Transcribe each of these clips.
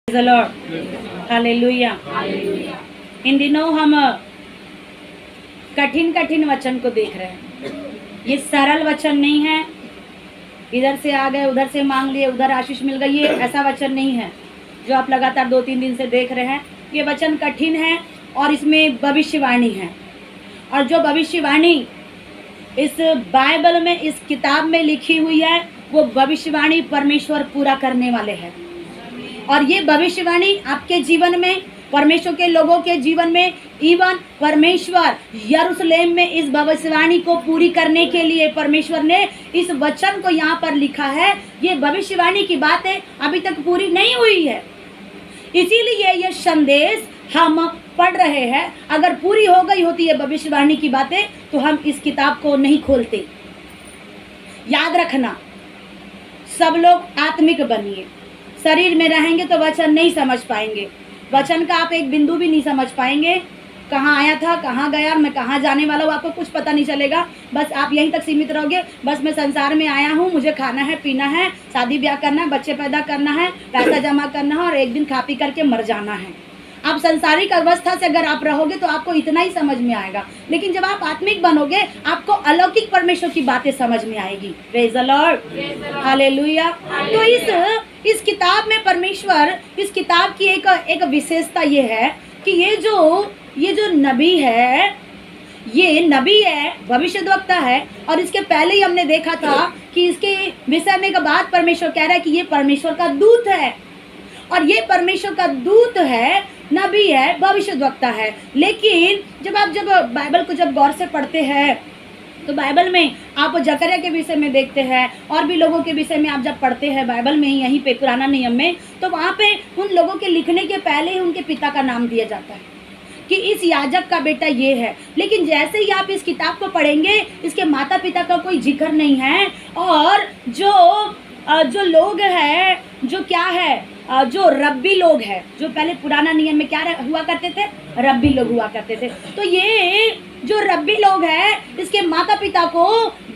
Praise the Lord. Hallelujah. इन दिनों हम कठिन कठिन वचन को देख रहे हैं। ये सरल वचन नहीं है, इधर से आ गए, उधर से मांग लिए, उधर आशीष मिल गई, ये ऐसा वचन नहीं है जो आप लगातार 2-3 दिन से देख रहे हैं। ये वचन कठिन है और इसमें भविष्यवाणी है, और जो भविष्यवाणी इस बाइबल में, इस किताब में लिखी हुई है, वो भविष्यवाणी परमेश्वर पूरा करने वाले हैं। और ये भविष्यवाणी आपके जीवन में, परमेश्वर के लोगों के जीवन में, इवन परमेश्वर यरूशलेम में इस भविष्यवाणी को पूरी करने के लिए परमेश्वर ने इस वचन को यहाँ पर लिखा है। ये भविष्यवाणी की बातें अभी तक पूरी नहीं हुई है, इसीलिए ये संदेश हम पढ़ रहे हैं। अगर पूरी हो गई होती है भविष्यवाणी की बातें तो हम इस किताब को नहीं खोलते। याद रखना, सब लोग आत्मिक बनिए। शरीर में रहेंगे तो वचन नहीं समझ पाएंगे, वचन का आप एक बिंदु भी नहीं समझ पाएंगे। कहाँ आया था, कहाँ गया, मैं कहाँ जाने वाला हूँ, आपको कुछ पता नहीं चलेगा। बस आप यहीं तक सीमित रहोगे। बस मैं संसार में आया हूँ, मुझे खाना है, पीना है, शादी ब्याह करना है, बच्चे पैदा करना है, पैसा जमा करना है और एक दिन खा पी करके मर जाना है। आप संसारिक अवस्था से अगर आप रहोगे तो आपको इतना ही समझ में आएगा, लेकिन जब आप आत्मिक बनोगे आपको अलौकिक परमेश्वर की बातें समझ में आएगी। Praise the Lord, hallelujah. तो इस किताब में परमेश्वर, इस किताब की एक विशेषता ये है कि ये जो नबी है, ये नबी है, भविष्यद्वक्ता है। और इसके पहले ही हमने देखा था कि इसके विषय में एक बात परमेश्वर कह रहा है कि ये परमेश्वर का दूत है, और ये परमेश्वर का दूत है, नबी है, भविष्यद्वक्ता है। लेकिन जब बाइबल को जब गौर से पढ़ते हैं तो बाइबल में आप जकरिया के विषय में देखते हैं, और भी लोगों के विषय में आप जब पढ़ते हैं बाइबल में ही, यहीं पे पुराना नियम में, तो वहाँ पे उन लोगों के लिखने के पहले ही उनके पिता का नाम दिया जाता है कि इस याजक का बेटा ये है। लेकिन जैसे ही आप इस किताब को पढ़ेंगे, इसके माता पिता का कोई जिक्र नहीं है। और जो लोग हैं, जो क्या है, जो रब्बी लोग हैं, जो पहले पुराना नियम में क्या हुआ करते थे, रब्बी लोग हुआ करते थे। तो ये जो रब्बी लोग हैं, इसके माता पिता को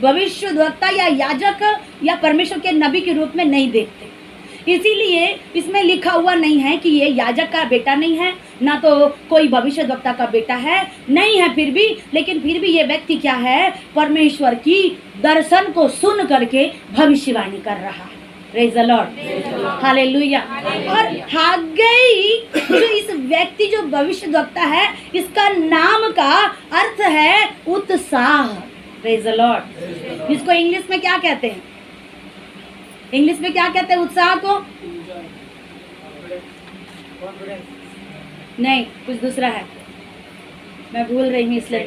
भविष्यद्वक्ता या याजक या परमेश्वर के नबी के रूप में नहीं देखते। इसीलिए इसमें लिखा हुआ नहीं है कि ये याजक का बेटा नहीं है, ना तो कोई भविष्यद्वक्ता का बेटा है, नहीं है फिर भी। लेकिन फिर भी ये व्यक्ति क्या है, परमेश्वर की दर्शन को सुन करके भविष्यवाणी कर रहा है। Praise the Lord, hallelujah. और हाग्गई जो इस व्यक्ति, जो भविष्यद्वक्ता है, इसका नाम का अर्थ है उत्साह। Praise the Lord. इसको इंग्लिश में क्या कहते हैं, इंग्लिश में क्या कहते हैं उत्साह को? नहीं, कुछ दूसरा है, मैं भूल रही हूँ इसलिए।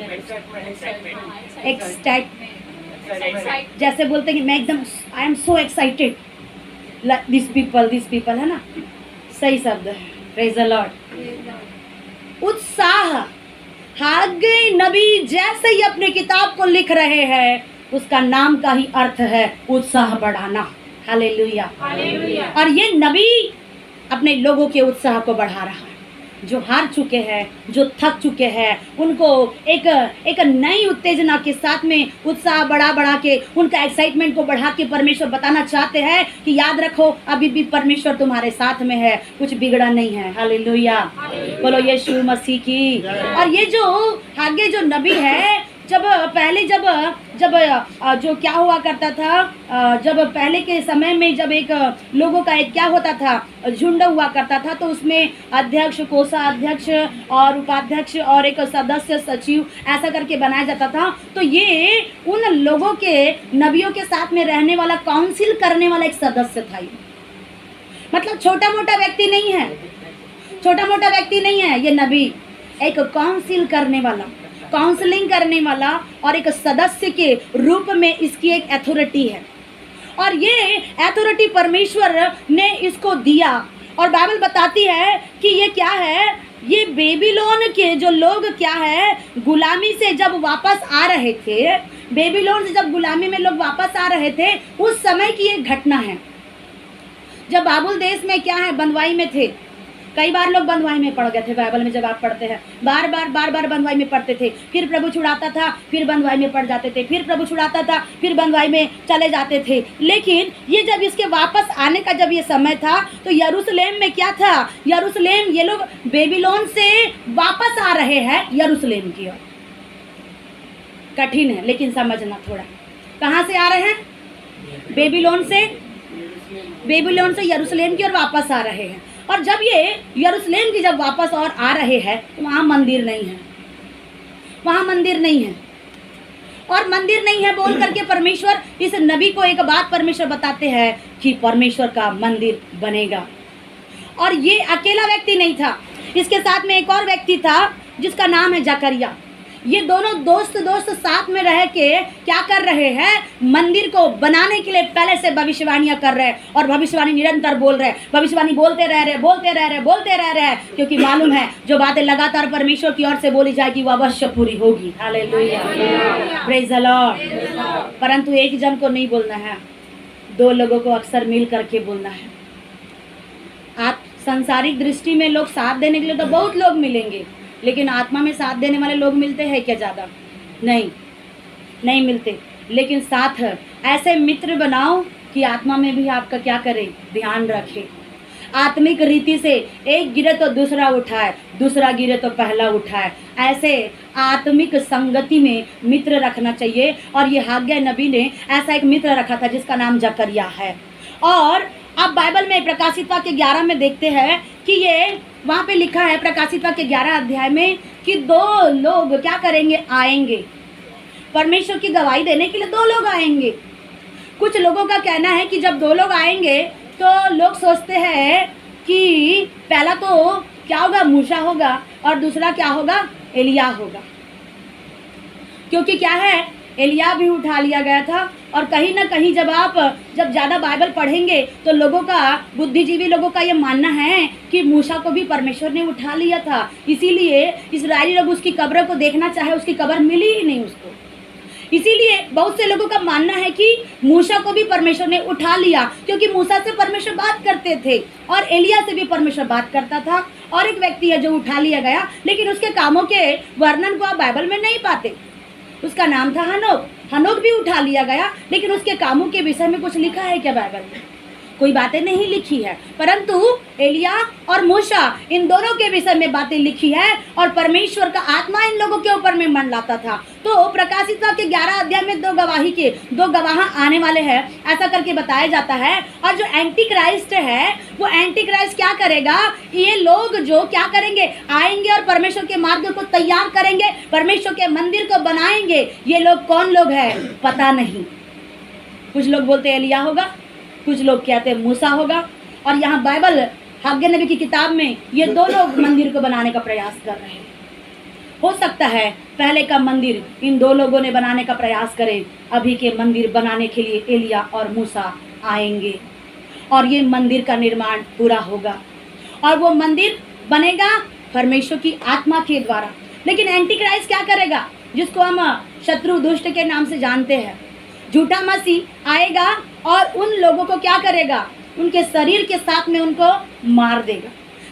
एक्साइट, जैसे बोलते हैं कि मैं एकदम, I am so excited, this people है ना, सही शब्द है। Praise the Lord. उत्साह, हाग्गई नबी जैसे ही अपने किताब को लिख रहे हैं, उसका नाम का ही अर्थ है उत्साह बढ़ाना। हालेलुया। और ये नबी अपने लोगों के उत्साह को बढ़ा रहा है, जो हार चुके हैं, जो थक चुके हैं, उनको एक नई उत्तेजना के साथ में उत्साह बढ़ा के, उनका एक्साइटमेंट को बढ़ा के परमेश्वर बताना चाहते हैं कि याद रखो, अभी भी परमेश्वर तुम्हारे साथ में है, कुछ बिगड़ा नहीं है। हालेलुया, बोलो यीशु मसीह की। और ये जो आगे जो नबी है, जब जो क्या हुआ करता था, जब पहले के समय में जब एक लोगों का एक क्या होता था, झुंड हुआ करता था, तो उसमें अध्यक्ष, कोषाध्यक्ष और उपाध्यक्ष और एक सदस्य, सचिव, ऐसा करके बनाया जाता था। तो ये उन लोगों के, नबियों के साथ में रहने वाला, काउंसिल करने वाला एक सदस्य था। मतलब छोटा मोटा व्यक्ति नहीं है, छोटा मोटा व्यक्ति नहीं है ये नबी, एक काउंसिल करने वाला, काउंसलिंग करने वाला और एक सदस्य के रूप में इसकी एक अथॉरिटी है। और ये अथॉरिटी परमेश्वर ने इसको दिया। और बाइबल बताती है कि ये क्या है, ये बेबीलोन के जो लोग क्या है, गुलामी से जब वापस आ रहे थे, बेबीलोन से जब गुलामी में लोग वापस आ रहे थे, उस समय की एक घटना है। जब बाबुल देश में क्या है, बंदवाई में थे, कई बार लोग बंधुआई में पड़ गए थे। बाइबल में जब आप पढ़ते हैं, बार बार बंधुआई में पड़ते थे, फिर प्रभु छुड़ाता था, फिर बंधुआई में पड़ जाते थे, फिर प्रभु छुड़ाता था, फिर बंधुआई में चले जाते थे। लेकिन ये जब इसके वापस आने का जब ये समय था, तो यरूशलेम में क्या था? यरूशलेम, ये लोग बेबीलोन से वापस आ रहे हैं यरूशलेम की ओर। कठिन है लेकिन समझना थोड़ा। कहाँ से आ रहे हैं? बेबीलोन से यरूशलेम की ओर वापस आ रहे हैं। और जब ये यरूशलेम की जब वापस और आ रहे हैं, तो वहाँ मंदिर नहीं है, वहाँ मंदिर नहीं है। और मंदिर नहीं है बोल करके परमेश्वर इस नबी को एक बात परमेश्वर बताते हैं कि परमेश्वर का मंदिर बनेगा। और ये अकेला व्यक्ति नहीं था, इसके साथ में एक और व्यक्ति था जिसका नाम है जकरिया। ये दोनों दोस्त साथ में रह के क्या कर रहे हैं? मंदिर को बनाने के लिए पहले से भविष्यवाणियां कर रहे हैं, और भविष्यवाणी निरंतर बोल रहे हैं, भविष्यवाणी बोलते रह रहे हैं, क्योंकि मालूम है जो बातें लगातार परमेश्वर की ओर से बोली जाएगी वो अवश्य पूरी होगी। Hallelujah, praise the Lord. परंतु एक जन को नहीं बोलना है, दो लोगों को अक्सर मिल करके बोलना है। आप संसारिक दृष्टि में लोग साथ देने के लिए तो बहुत लोग मिलेंगे, लेकिन आत्मा में साथ देने वाले लोग मिलते हैं क्या? ज़्यादा नहीं मिलते। लेकिन साथ ऐसे मित्र बनाओ कि आत्मा में भी आपका क्या करे? ध्यान रखे। आत्मिक रीति से एक गिरे तो दूसरा उठाए, दूसरा गिरे तो पहला उठाए। ऐसे आत्मिक संगति में मित्र रखना चाहिए। और ये हाग्या नबी ने ऐसा एक मित्र रखा था जिसका नाम जकरिया है। और आप बाइबल में प्रकाशित वाक्य 11 में देखते हैं कि ये वहाँ पे लिखा है, प्रकाशित वाक्य 11 अध्याय में, कि दो लोग क्या करेंगे? आएंगे परमेश्वर की गवाही देने के लिए। दो लोग आएंगे। कुछ लोगों का कहना है कि जब दो लोग आएंगे तो लोग सोचते हैं कि पहला तो क्या होगा? मूसा होगा, और दूसरा क्या होगा? एलिया होगा। क्योंकि क्या है, एलिया भी उठा लिया गया था। और कहीं ना कहीं जब ज़्यादा बाइबल पढ़ेंगे तो लोगों का, बुद्धिजीवी लोगों का ये मानना है कि मूसा को भी परमेश्वर ने उठा लिया था, इसीलिए इस्राएली लोग उसकी कब्र को देखना चाहे, उसकी कब्र मिली ही नहीं उसको। इसीलिए बहुत से लोगों का मानना है कि मूसा को भी परमेश्वर ने उठा लिया, क्योंकि मूसा से परमेश्वर बात करते थे और एलिया से भी परमेश्वर बात करता था। और एक व्यक्ति है जो उठा लिया गया, लेकिन उसके कामों के वर्णन को आप बाइबल में नहीं पाते। उसका नाम था हनोक। हनोक भी उठा लिया गया, लेकिन उसके कामों के विषय में कुछ लिखा है क्या बाइबल में? कोई बातें नहीं लिखी है। परंतु एलिया और मूसा, इन दोनों के विषय में बातें लिखी है, और परमेश्वर का आत्मा इन लोगों के ऊपर में मंडलाता था। तो प्रकाशित वाक्य 11 अध्याय में दो गवाह आने वाले हैं, ऐसा करके बताया जाता है। और जो एंटी क्राइस्ट है, वो एंटी क्राइस्ट क्या करेगा? ये लोग जो क्या करेंगे? आएंगे और परमेश्वर के मार्ग को तैयार करेंगे, परमेश्वर के मंदिर को बनाएंगे। ये लोग कौन लोग हैं? पता नहीं। कुछ लोग बोलते हैं एलिया होगा, कुछ लोग कहते हैं मूसा होगा। और यहाँ बाइबल हाग्या नबी की किताब में ये दो लोग मंदिर को बनाने का प्रयास कर रहे हैं। हो सकता है पहले का मंदिर इन दो लोगों ने बनाने का प्रयास करें, अभी के मंदिर बनाने के लिए एलिया और मूसा आएंगे, और ये मंदिर का निर्माण पूरा होगा। और वो मंदिर बनेगा परमेश्वर की आत्मा के द्वारा। लेकिन एंटी क्राइस्ट क्या करेगा? जिसको हम शत्रु दुष्ट के नाम से जानते हैं, झूठा मसीह आएगा और उन लोगों को क्या करेगा? उनके शरीर के साथ में उनको मार देगा।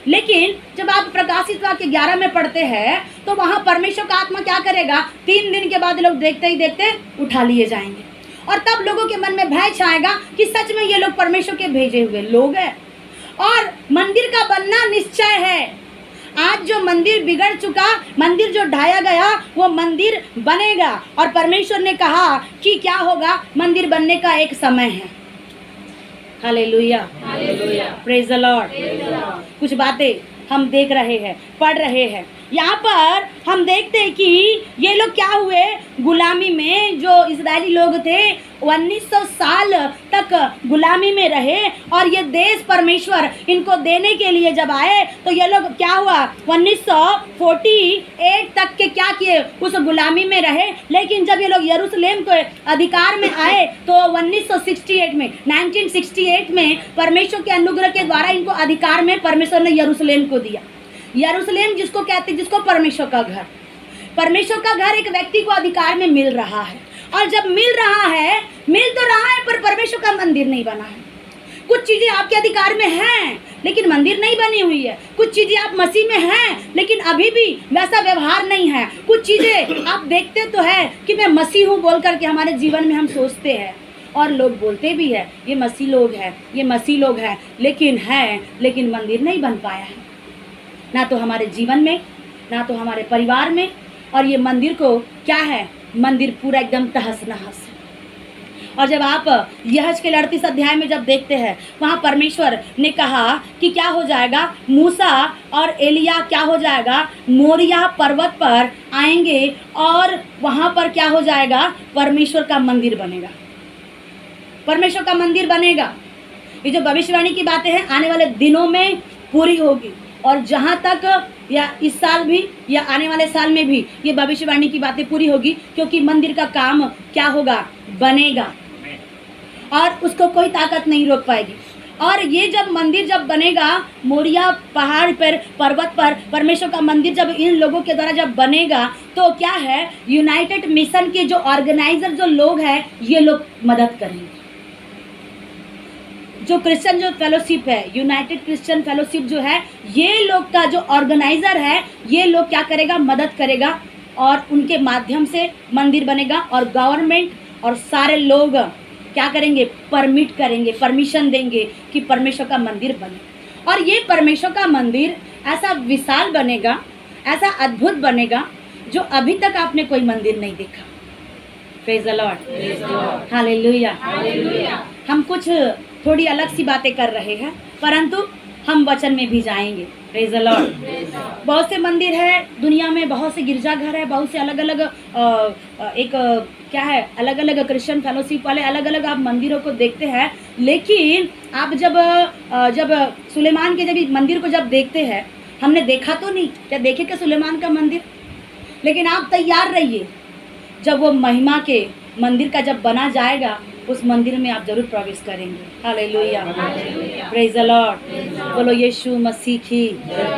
लेकिन जब आप प्रकाशित वाक्य 11 में पढ़ते हैं तो वहाँ परमेश्वर का आत्मा क्या करेगा? 3 दिन के बाद लोग देखते ही देखते उठा लिए जाएंगे, और तब लोगों के मन में भय छाएगा कि सच में ये लोग परमेश्वर के भेजे हुए लोग हैं। और मंदिर का बनना निश्चय है। आज जो मंदिर बिगड़ चुका, मंदिर जो ढाया गया, वो मंदिर बनेगा। और परमेश्वर ने कहा कि क्या होगा? मंदिर बनने का एक समय है। Hallelujah, praise the Lord. कुछ बातें हम देख रहे हैं, पढ़ रहे हैं। यहाँ पर हम देखते हैं कि ये लोग क्या हुए? गुलामी में जो इजरायली लोग थे 1900 साल तक गुलामी में रहे, और ये देश परमेश्वर इनको देने के लिए जब आए तो ये लोग क्या हुआ? 1948 तक के क्या किए? उस गुलामी में रहे। लेकिन जब ये लोग यरूशलेम के अधिकार में आए तो 1968 में परमेश्वर के अनुग्रह के द्वारा इनको अधिकार में परमेश्वर ने यरूशलेम को दिया। यरूशलेम जिसको कहते हैं, जिसको परमेश्वर का घर, परमेश्वर का घर एक व्यक्ति को अधिकार में मिल रहा है। और जब मिल तो रहा है पर परमेश्वर का मंदिर नहीं बना है। कुछ चीजें आपके अधिकार में हैं लेकिन मंदिर नहीं बनी हुई है। कुछ चीजें आप मसीह में हैं लेकिन अभी भी वैसा व्यवहार नहीं है। कुछ चीजें आप देखते तो है कि मैं मसीह हूँ बोल करके हमारे जीवन में हम सोचते हैं और लोग बोलते भी है ये मसीह लोग है, ये मसीह लोग हैं, लेकिन मंदिर नहीं बन पाया है, ना तो हमारे जीवन में, ना तो हमारे परिवार में। और ये मंदिर को क्या है, मंदिर पूरा एकदम तहस नहस है। और जब आप यहेजकेल 38 अध्याय में जब देखते हैं, वहाँ परमेश्वर ने कहा कि क्या हो जाएगा, मूसा और एलिया क्या हो जाएगा, मोरिया पर्वत पर आएंगे और वहाँ पर क्या हो जाएगा, परमेश्वर का मंदिर बनेगा, परमेश्वर का मंदिर बनेगा। ये जो भविष्यवाणी की बातें हैं आने वाले दिनों में पूरी होगी। और जहाँ तक या इस साल भी या आने वाले साल में भी ये भविष्यवाणी की बातें पूरी होगी, क्योंकि मंदिर का काम क्या होगा, बनेगा और उसको कोई ताकत नहीं रोक पाएगी। और ये जब मंदिर जब बनेगा, मोरिया पहाड़ पर, पर्वत पर परमेश्वर का मंदिर जब इन लोगों के द्वारा जब बनेगा, तो क्या है, यूनाइटेड मिशन के जो ऑर्गेनाइजर जो लोग हैं ये लोग मदद करेंगे। जो क्रिश्चियन जो फेलोशिप है, यूनाइटेड क्रिश्चियन फेलोशिप जो है, ये लोग का जो ऑर्गेनाइजर है, ये लोग क्या करेगा, मदद करेगा और उनके माध्यम से मंदिर बनेगा। और गवर्नमेंट और सारे लोग क्या करेंगे, परमिट करेंगे, परमिशन देंगे कि परमेश्वर का मंदिर बने। और ये परमेश्वर का मंदिर ऐसा विशाल बनेगा, ऐसा अद्भुत बनेगा जो अभी तक आपने कोई मंदिर नहीं देखा। Praise the Lord, hallelujah. हम कुछ थोड़ी अलग सी बातें कर रहे हैं, परंतु हम वचन में भी जाएंगे। Praise the Lord. बहुत से मंदिर है दुनिया में, बहुत से गिरजाघर है, बहुत से अलग अलग क्या है, अलग अलग क्रिश्चियन फेलोशिप वाले अलग अलग आप मंदिरों को देखते हैं। लेकिन आप जब सुलेमान के जब मंदिर को जब देखते हैं, हमने देखा तो नहीं, क्या देखे क्या सुलेमान का मंदिर, लेकिन आप तैयार रहिए, जब वो महिमा के मंदिर का जब बना जाएगा, उस मंदिर में आप जरूर प्रवेश करेंगे। हालेलुया, प्रेज द लॉर्ड, बोलो यीशु मसीह की।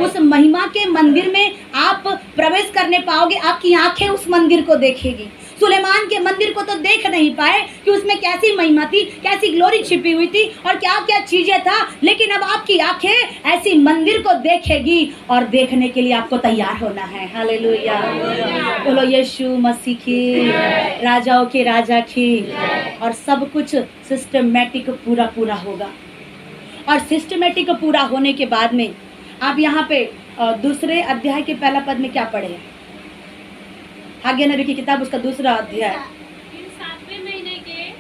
उस महिमा के मंदिर में आप प्रवेश करने पाओगे, आपकी आंखें उस मंदिर को देखेगी। सुलेमान के मंदिर को तो देख नहीं पाए कि उसमें कैसी महिमा थी, कैसी ग्लोरी छिपी हुई थी और क्या क्या चीजें था, लेकिन अब आपकी आंखें ऐसी मंदिर को देखेगी और देखने के लिए आपको तैयार होना है। हालेलुया, बोलो यीशु मसीह की, राजाओं के राजा की। और सब कुछ सिस्टमेटिक पूरा होगा। और सिस्टमेटिक पूरा होने के बाद में आप यहाँ पे दूसरे अध्याय के पहला पद में क्या पढ़े, आज्ञा नबी की किताब उसका दूसरा अध्याय। फिर 7वें महीने के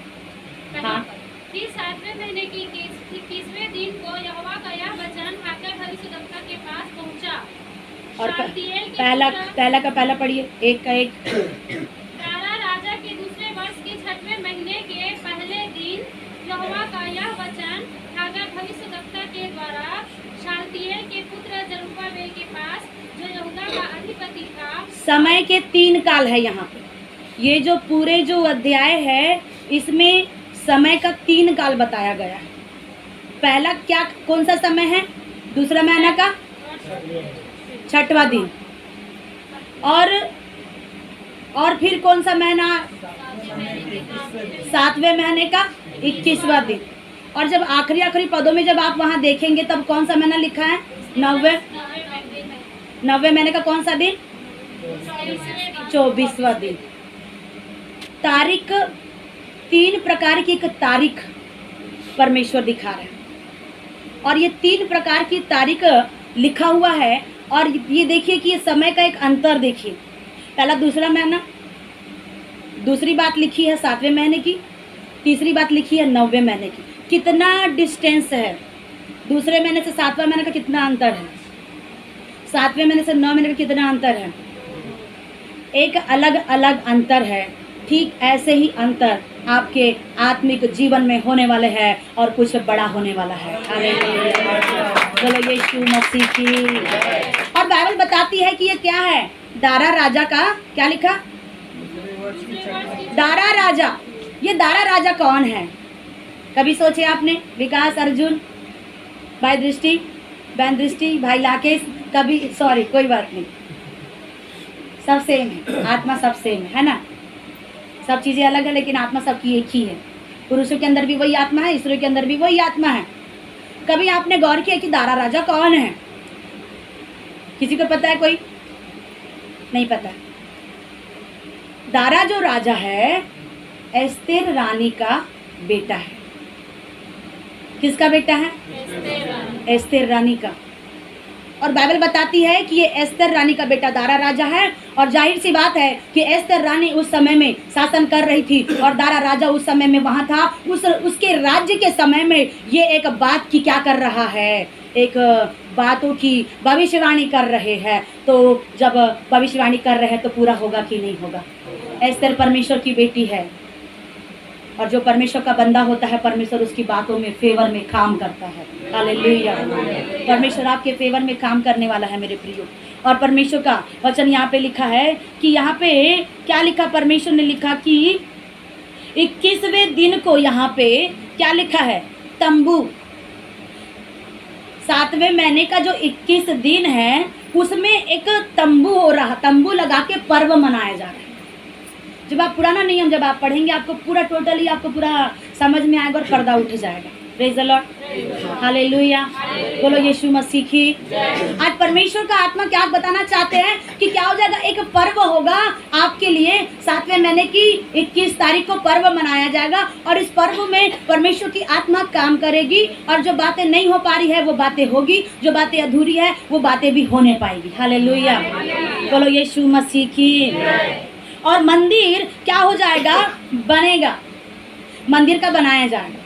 हाँ, फिर 7वें महीने की 21वें दिन को यहोवा का यह वचन हागै भविष्यद्वक्ता के पास पहुंचा। और शालतिएल के पहला का पहला पढ़िए, एक का एक। दारा राजा के दूसरे वर्ष के 6वें महीने के पहले दिन यहोवा का यह वचन हागै भविष्यद्वक्ता के द्वारा शालतिएल के पुत्र जरुब्बाबेल के पास, जो यहूदा का अधिपति था। समय के 3 काल है यहाँ पे। ये जो पूरे जो अध्याय है इसमें समय का 3 काल बताया गया है। पहला क्या, कौन सा समय है, दूसरा महीना का 6वां दिन, और फिर कौन सा महीना, 7वें महीने का 21वां दिन। और जब आखिरी पदों में जब आप वहाँ देखेंगे तब कौन सा महीना लिखा है, 9वें महीने का कौन सा दिन, 24वां दिन। तारीख, 3 प्रकार की एक तारीख परमेश्वर दिखा रहे हैं और ये 3 प्रकार की तारीख लिखा हुआ है। और ये देखिए कि ये समय का एक अंतर देखिए, पहला दूसरा महीना, दूसरी बात लिखी है 7वें महीने की, तीसरी बात लिखी है 9वें महीने की। कितना डिस्टेंस है, दूसरे महीने से 7वां महीने का कितना अंतर है, 7वें महीने से 9 महीने का कितना अंतर है, एक अलग अलग अंतर है। ठीक ऐसे ही अंतर आपके आत्मिक जीवन में होने वाले हैं और कुछ बड़ा होने वाला है। बोलो यीशु मसीह की। और बाइबल बताती है कि ये क्या है, दारा राजा का, क्या लिखा, दारा राजा। ये दारा राजा कौन है, कभी सोचे आपने, विकास, अर्जुन, भाई दृष्टि, बहन दृष्टि, भाई लाकेश, कभी, सॉरी कोई बात नहीं, सब सेम है, आत्मा सब सेम है ना, सब चीज़ें अलग है लेकिन आत्मा सबकी एक ही है। पुरुषों के अंदर भी वही आत्मा है, स्त्रियों के अंदर भी वही आत्मा है। कभी आपने गौर किया कि दारा राजा कौन है? किसी को पता है? कोई नहीं पता? दारा जो राजा है एस्तेर रानी का बेटा है। किसका बेटा है? एस्तेर रानी का। और बाइबल बताती है कि ये एस्तेर रानी का बेटा दारा राजा है। और जाहिर सी बात है कि एस्तेर रानी उस समय में शासन कर रही थी और दारा राजा उस समय में वहां था। उसके राज्य के समय में ये एक बात की क्या कर रहा है? एक बातों की भविष्यवाणी कर रहे हैं। तो जब भविष्यवाणी कर रहे हैं तो पूरा होगा कि नहीं होगा? एस्तेर परमेश्वर की बेटी है और जो परमेश्वर का बंदा होता है परमेश्वर उसकी बातों में फेवर में काम करता है। हालेलुया। परमेश्वर आपके फेवर में काम करने वाला है मेरे प्रियो। और परमेश्वर का वचन यहाँ पे लिखा है कि यहाँ पे क्या लिखा? परमेश्वर ने लिखा कि 21वें दिन को यहाँ पे क्या लिखा है? तंबू। 7वें महीने का जो 21 दिन है उसमें एक तंबू हो रहा, तंबू लगा के पर्व मनाया जा रहा है। जब आप पुराना नियम जब आप पढ़ेंगे आपको पूरा टोटली आपको पूरा समझ में आएगा और पर्दा उठ जाएगा। Praise the Lord. हालेलुया। बोलो यीशु मसीह की। आज परमेश्वर का आत्मा क्या बताना चाहते हैं कि क्या हो जाएगा? एक पर्व होगा आपके लिए। 7वें महीने की 21 तारीख को पर्व मनाया जाएगा और इस पर्व में परमेश्वर की आत्मा काम करेगी और जो बातें नहीं हो पा रही है वो बातें होगी, जो बातें अधूरी है वो बातें भी होने पाएगी। हालेलुया। बोलो यीशु मसीह की। और मंदिर क्या हो जाएगा? बनेगा। मंदिर का बनाया जाएगा।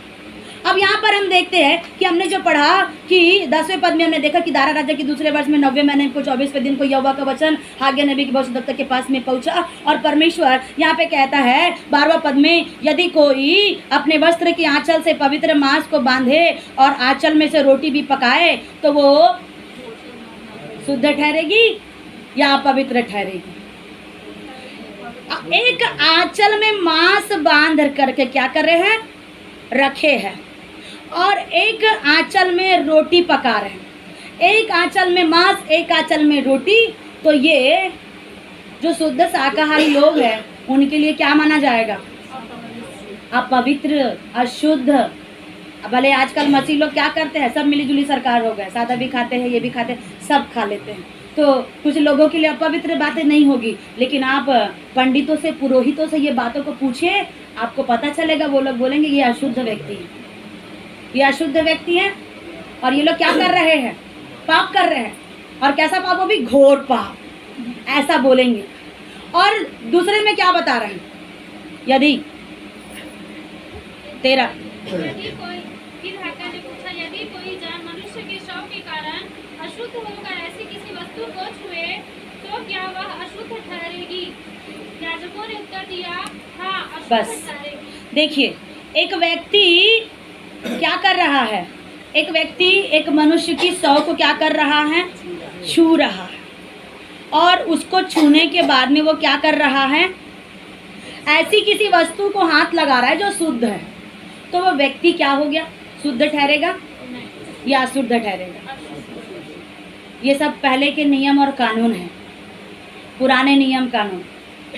अब यहाँ पर हम देखते हैं कि हमने जो पढ़ा कि 10वें पद में हमने देखा कि दारा राजा के दूसरे वर्ष में 90वें महीने को 24वें दिन को यहोवा का वचन हागे नबी के भविष्यद्वक्ता के पास में पहुंचा। और परमेश्वर यहाँ पे कहता है 12वां पद में, यदि कोई अपने वस्त्र की आंचल से पवित्र मांस को बांधे और आंचल में से रोटी भी पकाए तो वो शुद्ध ठहरेगी या अपवित्र ठहरेगी? एक आंचल में मांस बांध करके क्या कर रहे हैं? रखे हैं। और एक आंचल में रोटी पका रहे हैं। एक आंचल में मांस, एक आंचल में रोटी। तो ये जो शुद्ध शाकाहारी लोग हैं उनके लिए क्या माना जाएगा? अपवित्र, अशुद्ध। भले आजकल मसीह लोग क्या करते हैं? सब मिलीजुली सरकार हो गए, सादा भी खाते हैं, ये भी खाते हैं, सब खा लेते हैं। तो कुछ लोगों के लिए अपवित्र बातें नहीं होगी, लेकिन आप पंडितों से, पुरोहितों से ये बातों को पूछिए, आपको पता चलेगा। वो लोग बोलेंगे ये अशुद्ध व्यक्ति है, ये अशुद्ध व्यक्ति है। और ये लोग क्या कर रहे हैं? पाप कर रहे हैं। और कैसा पाप? वो भी घोर पाप, ऐसा बोलेंगे। और दूसरे में क्या बता रहे हैं? यदि 13 यदि कोई, फिर हक्का ने पूछा, यदि कोई जान मनुष्य के शव के कारण अशुद्ध होकर ऐसी किसी वस्तु को छुए तो क्या वह अशुद्ध ठहरेगी? याजकों ने उत्तर दिया, हाँ, अशुद्ध बस ठहरेगी। देखिए, एक व्यक्ति क्या कर रहा है? एक व्यक्ति एक मनुष्य की शव को क्या कर रहा है? छू रहा है। और उसको छूने के बाद में वो क्या कर रहा है? ऐसी किसी वस्तु को हाथ लगा रहा है जो शुद्ध है। तो वो व्यक्ति क्या हो गया? शुद्ध ठहरेगा या अशुद्ध ठहरेगा? ये सब पहले के नियम और कानून हैं, पुराने नियम कानून।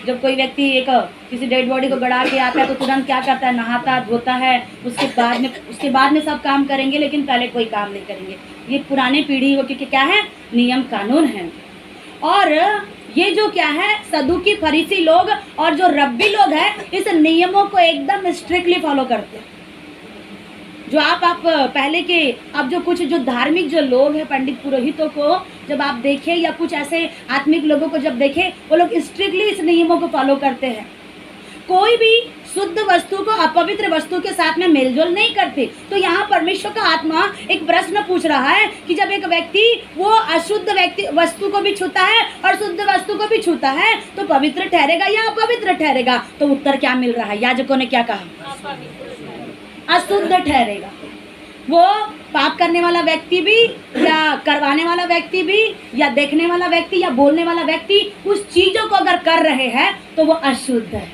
जब कोई व्यक्ति एक किसी डेड बॉडी को गड़ा के आता है तो तुरंत क्या करता है? नहाता, धोता है। उसके बाद में सब काम करेंगे, लेकिन पहले कोई काम नहीं करेंगे। ये पुराने पीढ़ी हो, क्योंकि क्या है? नियम कानून है। और ये जो क्या है? सदूकी, फरीसी लोग और जो रब्बी लोग हैं इस नियमों को एकदम स्ट्रिक्टली फॉलो करते हैं। जो आप पहले के, अब जो कुछ जो धार्मिक जो लोग हैं, पंडित पुरोहितों को जब आप देखें या कुछ ऐसे आत्मिक लोगों को जब देखें, वो लोग स्ट्रिक्टली इस नियमों को फॉलो करते हैं। कोई भी शुद्ध वस्तु को अपवित्र वस्तु के साथ में मेलजोल नहीं करते। तो यहाँ परमेश्वर का आत्मा एक प्रश्न पूछ रहा है कि जब एक व्यक्ति वो अशुद्ध व्यक्ति वस्तु को भी छूता है और शुद्ध वस्तु को भी छूता है तो पवित्र ठहरेगा या अपवित्र ठहरेगा? तो उत्तर क्या मिल रहा है? याजकों ने क्या कहा? अशुद्ध ठहरेगा। वो पाप करने वाला व्यक्ति भी या करवाने वाला व्यक्ति भी या देखने वाला व्यक्ति या बोलने वाला व्यक्ति उस चीजों को अगर कर रहे हैं तो वो अशुद्ध है।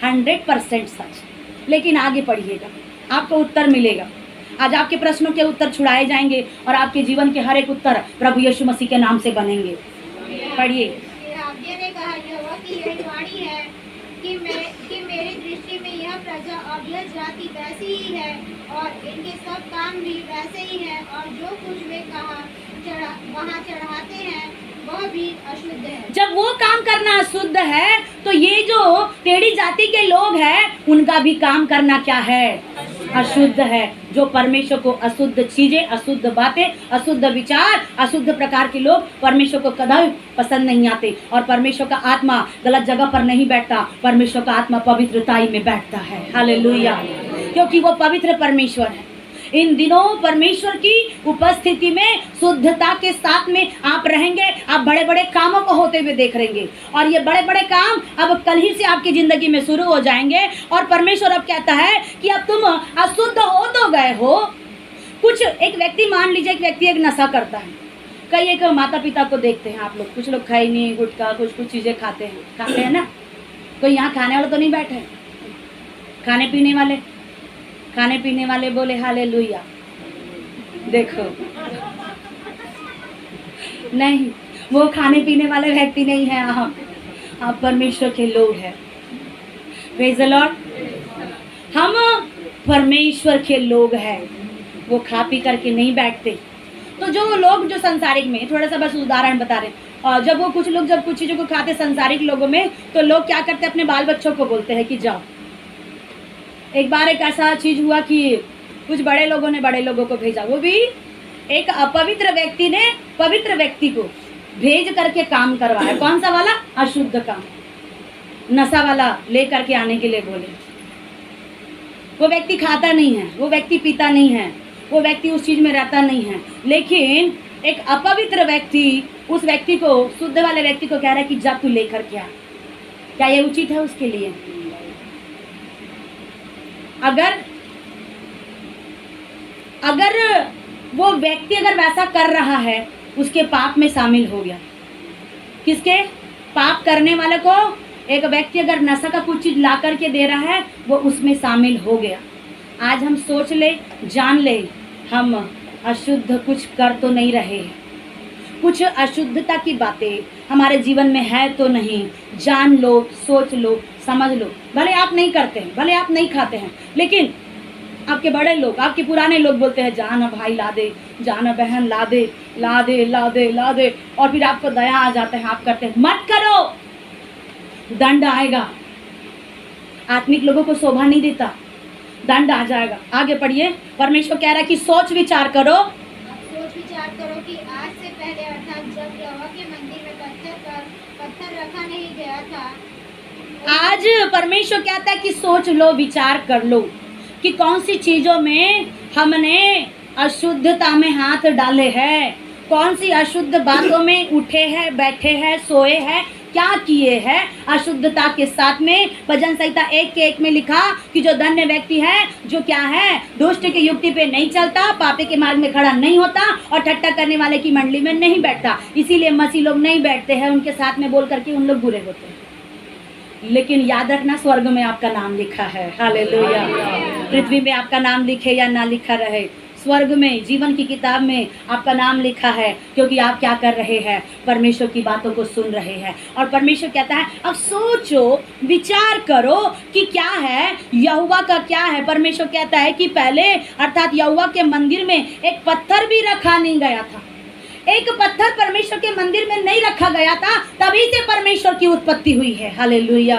100% सच। लेकिन आगे पढ़िएगा, आपको उत्तर मिलेगा। आज आपके प्रश्नों के उत्तर छुड़ाए जाएंगे और आपके जीवन के हर एक उत्तर प्रभु यीशु मसीह के नाम से बनेंगे। पढ़िए। आज्ञा ने कहा, यहोवा की यही वाणी है कि मेरी दृष्टि में यह प्रजा अभ्यस्त जाति वैसी ही है और इनके सब काम भी वैसे ही हैं और जो कुछ वे वहाँ चढ़ाते हैं वह भी अशुद्ध है। जब वो काम करना अशुद्ध है तो ये जो टेढ़ी जाति के लोग हैं उनका भी काम करना क्या है? अशुद्ध है। जो परमेश्वर को अशुद्ध चीजें, अशुद्ध बातें, अशुद्ध विचार, अशुद्ध प्रकार के लोग परमेश्वर को कभी पसंद नहीं आते। और परमेश्वर का आत्मा गलत जगह पर नहीं बैठता, परमेश्वर का आत्मा पवित्रताई में बैठता है। हालेलुया, क्योंकि वो पवित्र परमेश्वर है। इन दिनों परमेश्वर की उपस्थिति में शुद्धता के साथ में आप रहेंगे, आप बड़े बड़े कामों को होते हुए देख रहेंगे। और ये बड़े बड़े काम अब कल ही से आपकी जिंदगी में शुरू हो जाएंगे। और परमेश्वर अब कहता है कि अब तुम अशुद्ध हो तो गए हो। कुछ एक व्यक्ति, मान लीजिए एक व्यक्ति एक नशा करता है। कई एक माता पिता को देखते हैं आप लोग, कुछ लोग खैनी गुटखा कुछ चीजें खाते हैं ना। कोई यहाँ खाने वाले तो नहीं बैठे, खाने पीने वाले बोले हालेलुया। देखो नहीं, वो खाने पीने वाले व्यक्ति नहीं है, आप परमेश्वर के लोग हैं। Praise the Lord. हम परमेश्वर के लोग हैं, वो खा पी करके नहीं बैठते। तो जो लोग जो संसारिक में, थोड़ा सा बस उदाहरण बता रहे हैं, और जब वो कुछ लोग जब कुछ चीज़ों को खाते संसारिक लोगों में, तो लोग क्या करते हैं, अपने बाल बच्चों को बोलते हैं कि जाओ। एक बार एक ऐसा चीज हुआ कि कुछ बड़े लोगों ने बड़े लोगों को भेजा, वो भी एक अपवित्र व्यक्ति ने पवित्र व्यक्ति को भेज करके काम करवाया। कौन सा वाला? अशुद्ध काम, नशा वाला ले करके आने के लिए बोले। वो व्यक्ति खाता नहीं है, वो व्यक्ति पीता नहीं है, वो व्यक्ति उस चीज में रहता नहीं है, लेकिन एक अपवित्र व्यक्ति उस व्यक्ति को, शुद्ध वाले व्यक्ति को कह रहा है कि जा तू लेकर के आ। क्या ये उचित है उसके लिए? अगर वो व्यक्ति अगर वैसा कर रहा है, उसके पाप में शामिल हो गया। किसके? पाप करने वाले को एक व्यक्ति अगर नशा का कुछ चीज ला करके दे रहा है, वो उसमें शामिल हो गया। आज हम सोच ले, जान ले, हम अशुद्ध कुछ कर तो नहीं रहे हैं। कुछ अशुद्धता की बातें हमारे जीवन में है तो नहीं, जान लो, सोच लो, समझ लो। भले आप नहीं करते हैं, भले आप नहीं खाते हैं, लेकिन आपके बड़े लोग, आपके पुराने लोग बोलते हैं जाना भाई ला दे, जाना बहन ला दे, ला दे, ला दे, ला दे, और फिर आपको दया आ जाता है, आप करते हैं। मत करो, दंड आएगा। आत्मिक लोगों को शोभा नहीं देता, दंड आ जाएगा। आगे पढ़िए। परमेश्वर कह रहा है कि सोच विचार करो। सोच विचार करो कि आज से पहले, अर्थात जब यहोवा के मंदिर में पत्थर रखा नहीं गया था, आज परमेश्वर कहता है कि सोच लो, विचार कर लो कि कौन सी चीजों में हमने अशुद्धता में हाथ डाले हैं, कौन सी अशुद्ध बातों में उठे हैं, बैठे हैं, सोए हैं, क्या किए हैं अशुद्धता के साथ में। भजन संहिता 1:1 में लिखा कि जो धन्य व्यक्ति है, जो क्या है, दुष्ट की युक्ति पे नहीं चलता, पापी के मार्ग में खड़ा नहीं होता, और ठट्टा करने वाले की मंडली में नहीं बैठता। इसीलिए मसीह लोग नहीं बैठते हैं, उनके साथ में बोल करके उन लोग बुरे होते हैं। लेकिन याद रखना, स्वर्ग में आपका नाम लिखा है। हालेलुया। पृथ्वी में आपका नाम लिखे या ना लिखा रहे, स्वर्ग में जीवन की किताब में आपका नाम लिखा है, क्योंकि आप क्या कर रहे हैं, परमेश्वर की बातों को सुन रहे हैं। और परमेश्वर कहता है अब सोचो, विचार करो कि क्या है, यहोवा का क्या है। परमेश्वर कहता है कि पहले, अर्थात यहोवा के मंदिर में एक पत्थर भी रखा नहीं गया था। एक पत्थर परमेश्वर के मंदिर में नहीं रखा गया था, तभी से परमेश्वर की उत्पत्ति हुई है। हालेलुया।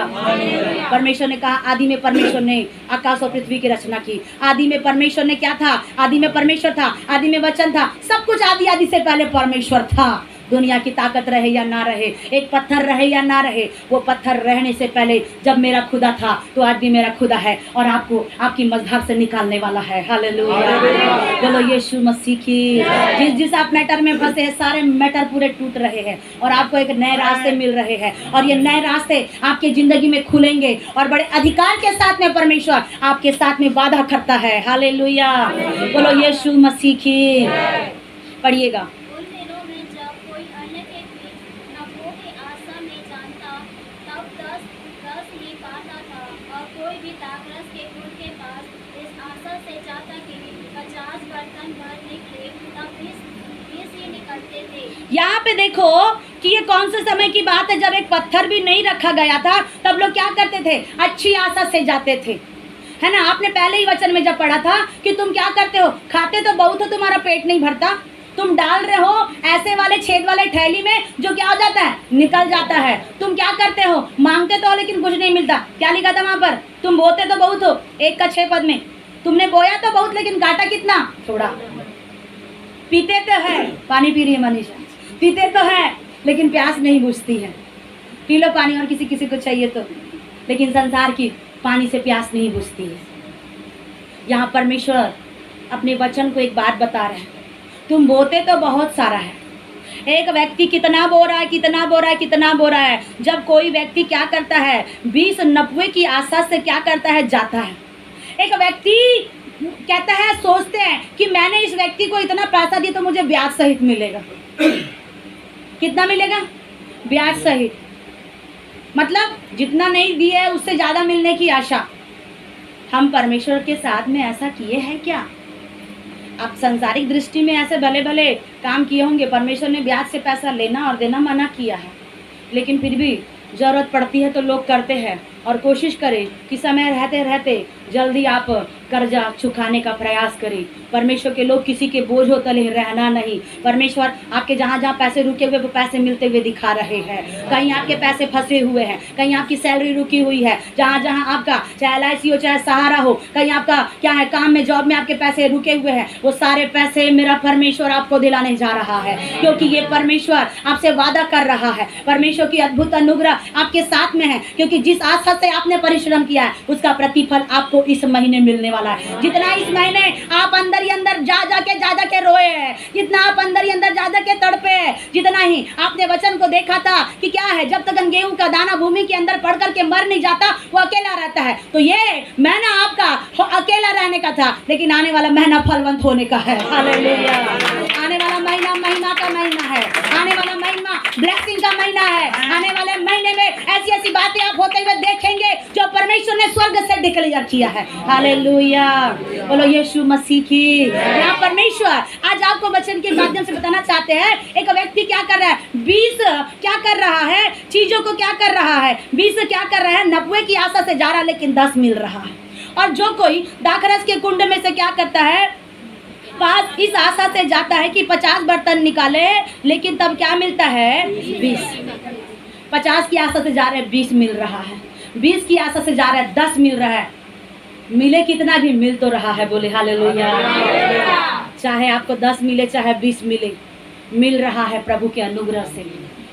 परमेश्वर ने कहा, आदि में परमेश्वर ने आकाश और पृथ्वी की रचना की। आदि में परमेश्वर ने क्या था? आदि में परमेश्वर था, आदि में वचन था, सब कुछ आदि से पहले परमेश्वर था। दुनिया की ताकत रहे या ना रहे, एक पत्थर रहे या ना रहे, वो पत्थर रहने से पहले जब मेरा खुदा था, तो आज भी मेरा खुदा है और आपको आपकी मजहब से निकालने वाला है। हालेलुया। बोलो यीशु मसीह की। जिस आप मैटर में फंसे हैं, सारे मैटर पूरे टूट रहे हैं और आपको एक नए रास्ते मिल रहे हैं, और ये नए रास्ते आपके जिंदगी में खुलेंगे, और बड़े अधिकार के साथ में परमेश्वर आपके साथ में वादा करता है। हालेलुया। बोलो यीशु मसीह की। पढ़िएगा। यहाँ पे देखो कि ये कौन से समय की बात है, जब एक पत्थर भी नहीं रखा गया था, तब लोग क्या करते थे? अच्छी आशा से जाते थे, है ना। आपने पहले ही वचन में जब पढ़ा था कि तुम क्या करते हो, खाते तो बहुत हो, तुम्हारा पेट नहीं भरता, तुम डाल रहे हो ऐसे वाले छेद वाले थैली में जो क्या हो जाता है, निकल जाता है। तुम क्या करते हो, मांगते तो हो लेकिन कुछ नहीं मिलता। क्या लिखा था वहां पर, तुम बोते तो बहुत हो, 1 का 6 पद में, तुमने बोया तो बहुत लेकिन काटा कितना, थोड़ा। पीते तो है, पानी पी रही है मनीषा, पीते तो है लेकिन प्यास नहीं बुझती है। पी लो पानी और किसी किसी को चाहिए तो, लेकिन संसार की पानी से प्यास नहीं बुझती है। यहाँ परमेश्वर अपने वचन को एक बात बता रहे हैं, तुम बोते तो बहुत सारा है। एक व्यक्ति कितना बो रहा है, कितना बो रहा है, कितना बो रहा है। जब कोई व्यक्ति क्या करता है, 20-90 की आशा से क्या करता है, जाता है। एक व्यक्ति कहता है, सोचते हैं कि मैंने इस व्यक्ति को इतना पैसा दिया तो मुझे ब्याज सहित मिलेगा। कितना मिलेगा, ब्याज सहित, मतलब जितना नहीं दिए है उससे ज़्यादा मिलने की आशा। हम परमेश्वर के साथ में ऐसा किए हैं क्या? आप संसारिक दृष्टि में ऐसे भले भले काम किए होंगे, परमेश्वर ने ब्याज से पैसा लेना और देना मना किया है, लेकिन फिर भी ज़रूरत पड़ती है तो लोग करते हैं। और कोशिश करें कि समय रहते रहते जल्दी आप कर्जा चुकाने का प्रयास करें। परमेश्वर के लोग किसी के बोझ हो तले रहना नहीं। परमेश्वर आपके जहाँ जहाँ पैसे रुके हुए वो पैसे मिलते हुए दिखा रहे हैं। कहीं आपके पैसे फंसे हुए हैं, कहीं आपकी सैलरी रुकी हुई है, जहाँ जहाँ आपका चाहे LIC हो चाहे सहारा हो, कहीं आपका क्या है काम में जॉब में आपके पैसे रुके हुए हैं, वो सारे पैसे मेरा परमेश्वर आपको दिलाने जा रहा है। क्योंकि ये परमेश्वर आपसे वादा कर रहा है, परमेश्वर की अद्भुत अनुग्रह आपके साथ में है। क्योंकि जिस आशा से आपने परिश्रम किया है उसका प्रतिफल आपको इस महीने मिलने वाला है। जितना इस महीने आप अंदर ही अंदर जा के रोए हैं, जितना आप अंदर ही अंदर जा के तड़पे हैं, जितना ही आपने वचन को देखा था कि क्या है, जब तक गेहूं का दाना भूमि के अंदर पड़ करके मर नहीं जाता वो अकेला रहता है। तो ये महीना आपका अकेला रहने का था, लेकिन आने वाला महीना फलवंत होने का है। हालेलुया। आने वाला महीना महिमा का महीना है, आने वाला महीना ब्लेसिंग का महीना है। आने वाले महीने में ऐसी ऐसी बातें आप होते हुए देखेंगे जो परमेश्वर ने स्वर्ग से डिक्लेयर किया है। हालेलुया, बोलो यीशु मसीह की। यहाँ परमेश्वर आज आपको वचन के माध्यम से बताना चाहते हैं, एक व्यक्ति क्या कर रहा है, 20 क्या कर रहा है, चीजों को क्या कर रहा है, 20 क्या कर रहा है, 90 की आशा से जा रहा है लेकिन 10 मिल रहा है। और जो कोई दाखरस के कुंड में से क्या करता है, पास इस आशा से जाता है कि 50 बर्तन निकाले, लेकिन तब क्या मिलता है, 20। 50 की आशा से जा रहे हैं, 20 मिल रहा है। 20 की आशा से जा रहा है, 10 मिल रहा है। मिले कितना भी मिल तो रहा है, बोले हालेलुया। चाहे आपको 10 मिले चाहे 20 मिले, मिल रहा है प्रभु के अनुग्रह से।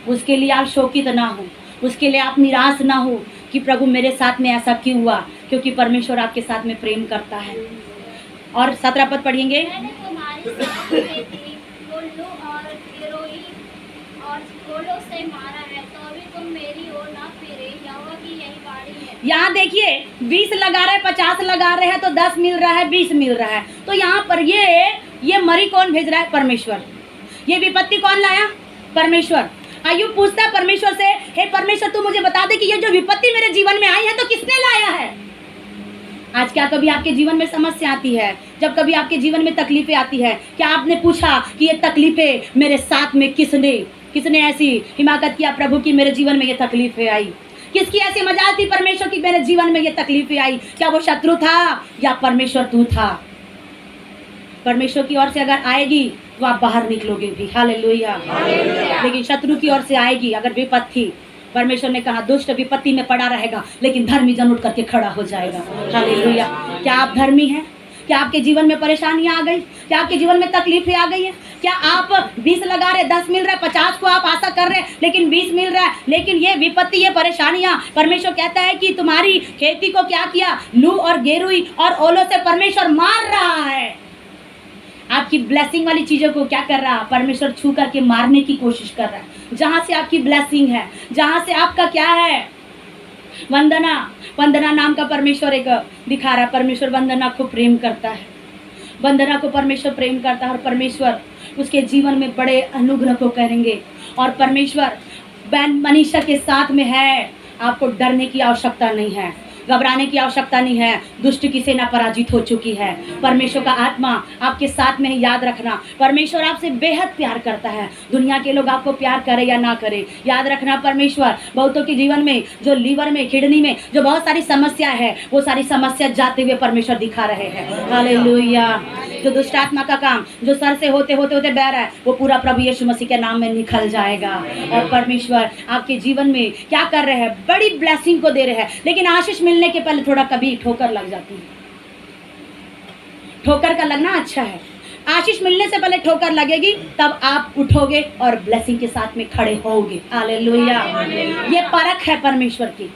उसके लिए आप शोकित ना हो, उसके लिए आप निराश ना हो कि प्रभु मेरे साथ में ऐसा क्यों हुआ, क्योंकि परमेश्वर आपके साथ में प्रेम करता है। और 17 पद पढ़ेंगे। मैंने तुम्हारी साथ में थी, गोलू और गिरोही और गोलों से मारा है, तो भी तुम मेरी ओर ना फिरे, यहोवा की यही वाणी है। यहाँ देखिए 20 लगा रहे हैं, 50 लगा रहे हैं तो 10 मिल रहा है, 20 मिल रहा है। तो यहाँ पर ये मरी कौन भेज रहा है, परमेश्वर। ये विपत्ति कौन लाया, परमेश्वर। अय्यूब पूछता है परमेश्वर से, हे परमेश्वर तू मुझे बता दे कि ये जो विपत्ति मेरे जीवन में आई है तो किसने लाया है। आज क्या कभी आपके जीवन में समस्या आती है, जब कभी आपके जीवन में तकलीफें आती है, क्या आपने पूछा कि ये तकलीफें मेरे साथ में किसने ऐसी हिमाकत किया प्रभु की मेरे जीवन में ये तकलीफें आई। किसकी ऐसी मजाल थी परमेश्वर की मेरे जीवन में ये तकलीफें आई। क्या वो शत्रु था या परमेश्वर तू था। परमेश्वर की ओर से अगर आएगी तो आप बाहर निकलोगे भी, हालेलुया। लेकिन शत्रु की ओर से आएगी अगर विपत्ति, परमेश्वर ने कहा दुष्ट विपत्ति में पड़ा रहेगा लेकिन धर्मी जन उठ करके खड़ा हो जाएगा। हालेलुया। क्या आप धर्मी हैं? क्या आपके जीवन में परेशानियां आ गई? क्या आपके जीवन में तकलीफें आ गई है? क्या आप 20 लगा रहे, 10 मिल रहा है, 50 को आप आशा कर रहे हैं लेकिन 20 मिल रहा है, लेकिन ये विपत्ति, ये परेशानियां, परमेश्वर कहता है कि तुम्हारी खेती को क्या किया, लू और गेरुई और ओलों से परमेश्वर मार रहा है। आपकी ब्लेसिंग वाली चीजों को क्या कर रहा है, परमेश्वर छू करके मारने की कोशिश कर रहा है। जहां से आपकी ब्लेसिंग है, जहां से आपका क्या है, वंदना नाम का परमेश्वर एक दिखा रहा है। परमेश्वर वंदना को प्रेम करता है, वंदना को परमेश्वर प्रेम करता है और परमेश्वर उसके जीवन में बड़े अनुग्रह को करेंगे। और परमेश्वर बहन मनीषा के साथ में है, आपको डरने की आवश्यकता नहीं है। घबराने की आवश्यकता नहीं है। दुष्ट की सेना पराजित हो चुकी है। परमेश्वर का आत्मा आपके साथ में है, याद रखना। परमेश्वर आपसे बेहद प्यार करता है। दुनिया के लोग आपको प्यार करे या ना करे, याद रखना परमेश्वर बहुतों के जीवन में जो लीवर में, किडनी में जो बहुत सारी समस्या है, वो सारी समस्या जाते हुए परमेश्वर दिखा रहे हैं। हालेलुया। जो दुष्ट आत्मा का काम जो सर से होते होते होते बह रहा है, वो पूरा प्रभु यीशु मसीह के नाम में निकल जाएगा। और परमेश्वर आपके जीवन में क्या कर रहे हैं, बड़ी ब्लेसिंग को दे रहे हैं। लेकिन आशीष मिलने के पहले थोड़ा कभी ठोकर लग जाती है। ठोकर का लगना अच्छा है। आशीष मिलने से पहले ठोकर लगेगी, तब आप उठोगे और ब्लेसिंग के साथ में खड़े होगे। हालेलुया। ये परख है परमेश्वर की,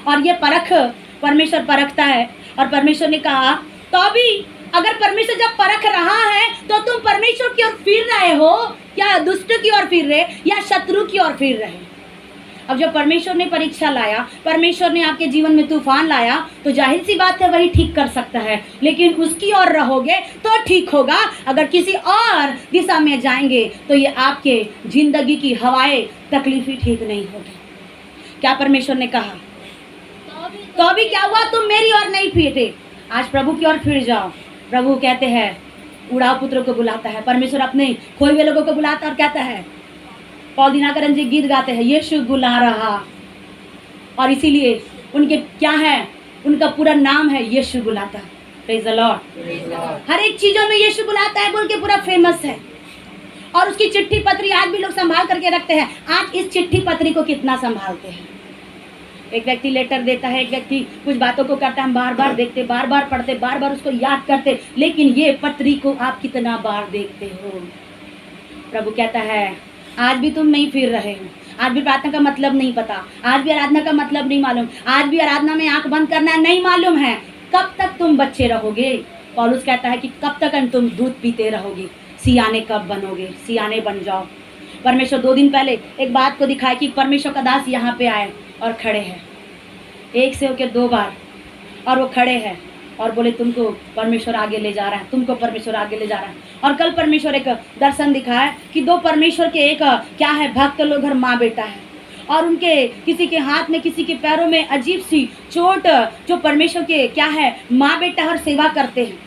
और ये परख परमेश्वर परखता है। और परमेश्वर ने कहा, तो भी अगर परमेश्वर जब परख रहा है तो तुम परमेश्वर की ओर फिर रहे हो, या दुष्ट की ओर फिर रहे, या शत्रु की ओर फिर रहे। अब जब परमेश्वर ने परीक्षा लाया, परमेश्वर ने आपके जीवन में तूफान लाया, तो जाहिर सी बात है वही ठीक कर सकता है। लेकिन उसकी ओर रहोगे तो ठीक होगा। अगर किसी और दिशा में जाएंगे तो ये आपके जिंदगी की हवाएं तकलीफी ठीक नहीं होगी। क्या परमेश्वर ने कहा? तो अभी क्या हुआ, तुम मेरी ओर नहीं फिरे, आज प्रभु की ओर फिर जाओ। प्रभु कहते हैं, उड़ाव पुत्र को बुलाता है। परमेश्वर अपने खोए हुए लोगों को बुलाता और कहता है, पौल दिनाकरन जी गीत गाते हैं, यीशु बुला रहा। और इसीलिए उनके क्या है, उनका पूरा नाम है यीशु बुलाता। Praise the Lord. हर एक चीजों में यीशु बुलाता है बोल के पूरा फेमस है। और उसकी चिट्ठी पत्री आज भी लोग संभाल करके रखते हैं। आज इस चिट्ठी पत्री को कितना संभालते हैं? एक व्यक्ति लेटर देता है, एक व्यक्ति कुछ बातों को करता है, हम बार बार देखते, बार बार पढ़ते, बार बार उसको याद करते। लेकिन ये पत्री को आप कितना बार देखते हो? प्रभु कहता है, आज भी तुम नहीं फिर रहे हो, आज भी प्रार्थना का मतलब नहीं पता, आज भी आराधना का मतलब नहीं मालूम, आज भी आराधना में आंख बंद करना नहीं मालूम है। कब तक तुम बच्चे रहोगे? पौलुस कहता है कि कब तक तुम दूध पीते रहोगे? सियाने कब बनोगे? सियाने बन जाओ। परमेश्वर 2 दिन पहले एक बात को दिखाया कि परमेश्वर का दास यहाँ पे आए और खड़े हैं, एक से होकर 2 बार, और वो खड़े हैं और बोले तुमको परमेश्वर आगे ले जा रहा है, तुमको परमेश्वर आगे ले जा रहा है। और कल परमेश्वर एक दर्शन दिखाया कि 2 परमेश्वर के एक क्या है, भक्त लोग घर माँ बेटा है, और उनके किसी के हाथ में, किसी के पैरों में अजीब सी चोट, जो परमेश्वर के क्या है, माँ बेटा और सेवा करते हैं।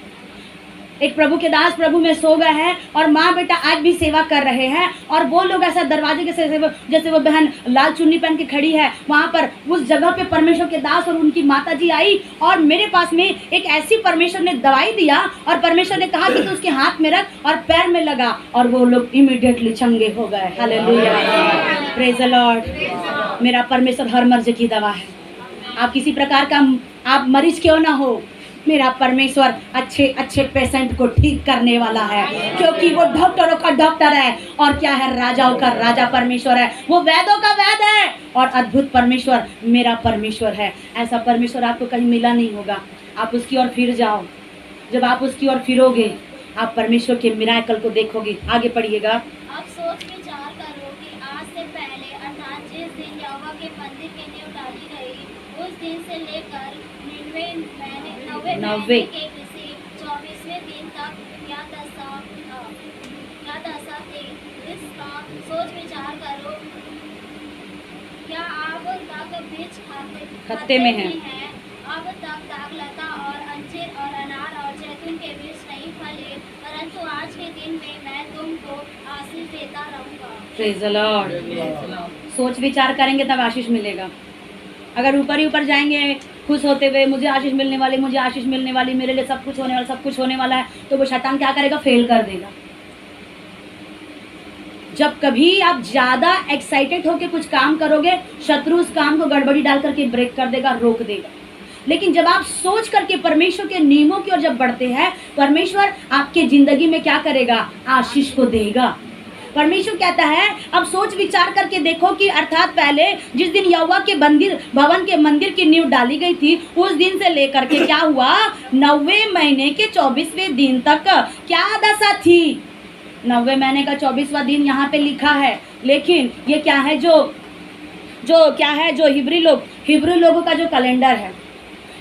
एक प्रभु के दास प्रभु में सो गए हैं और माँ बेटा आज भी सेवा कर रहे हैं। और वो लोग ऐसा दरवाजे के से जैसे वो बहन लाल चुन्नी पहन के खड़ी है, वहाँ पर उस जगह पे परमेश्वर के दास और उनकी माता जी आई और मेरे पास में एक ऐसी परमेश्वर ने दवाई दिया और परमेश्वर ने कहा कि तू उसके हाथ में रख, और पैर में लगा और वो लोग इमीडिएटली चंगे हो गए। Hallelujah, praise the Lord. मेरा परमेश्वर हर मर्ज की दवा है। आप किसी प्रकार का आप मरीज क्यों ना हो, मेरा परमेश्वर अच्छे अच्छे पेशेंट को ठीक करने वाला है, क्योंकि वो डॉक्टरों का डॉक्टर है और क्या है, राजाओं का राजा परमेश्वर है। वो वैदों का वैद है और अद्भुत परमेश्वर मेरा परमेश्वर है। ऐसा परमेश्वर आपको कहीं मिला नहीं होगा। आप उसकी ओर फिर जाओ। जब आप उसकी ओर फिरोगे, आप परमेश्वर के मिराकल को देखोगे। आगे पढ़िएगा। अब सोच विचार करो कि आज से पहले अर्थात जिस दिन यहोवा के मंदिर की नींव डाली गई, उस दिन से लेकर 90 के किसी 24वें दिन तक क्या दशा थी, इसका सोच विचार करो। क्या अब तक बीज खत्ते में है? अब तक दाखलता और अंजीर और अनार और जैतून के बीज नहीं फले, परंतु आज के दिन में मैं तुमको आशीष देता रहूंगा। Praise the Lord. सोच विचार करेंगे तब आशीष मिलेगा। अगर ऊपर ही ऊपर जाएंगे खुश होते हुए, मुझे आशीष मिलने वाली, मुझे आशीष मिलने वाली, मेरे लिए सब कुछ होने वाला, सब कुछ होने वाला है, तो वो शैतान क्या करेगा, फेल कर देगा। जब कभी आप ज्यादा एक्साइटेड होकर कुछ काम करोगे, शत्रु उस काम को गड़बड़ी डाल करके ब्रेक कर देगा, रोक देगा। लेकिन जब आप सोच करके परमेश्वर के नियमों की ओर जब बढ़ते हैं, परमेश्वर आपके जिंदगी में क्या करेगा, आशीष को देगा। परमेश्वर कहता है अब सोच विचार करके देखो कि अर्थात पहले जिस दिन यहोवा के भवन के मंदिर की नींव डाली गई थी, उस दिन से लेकर के क्या हुआ, 90 महीने के 24वें दिन तक क्या दशा थी। 90 महीने का 24वां दिन यहाँ पे लिखा है, लेकिन ये क्या है, जो क्या है, जो हिब्रू लोगों का जो कैलेंडर है,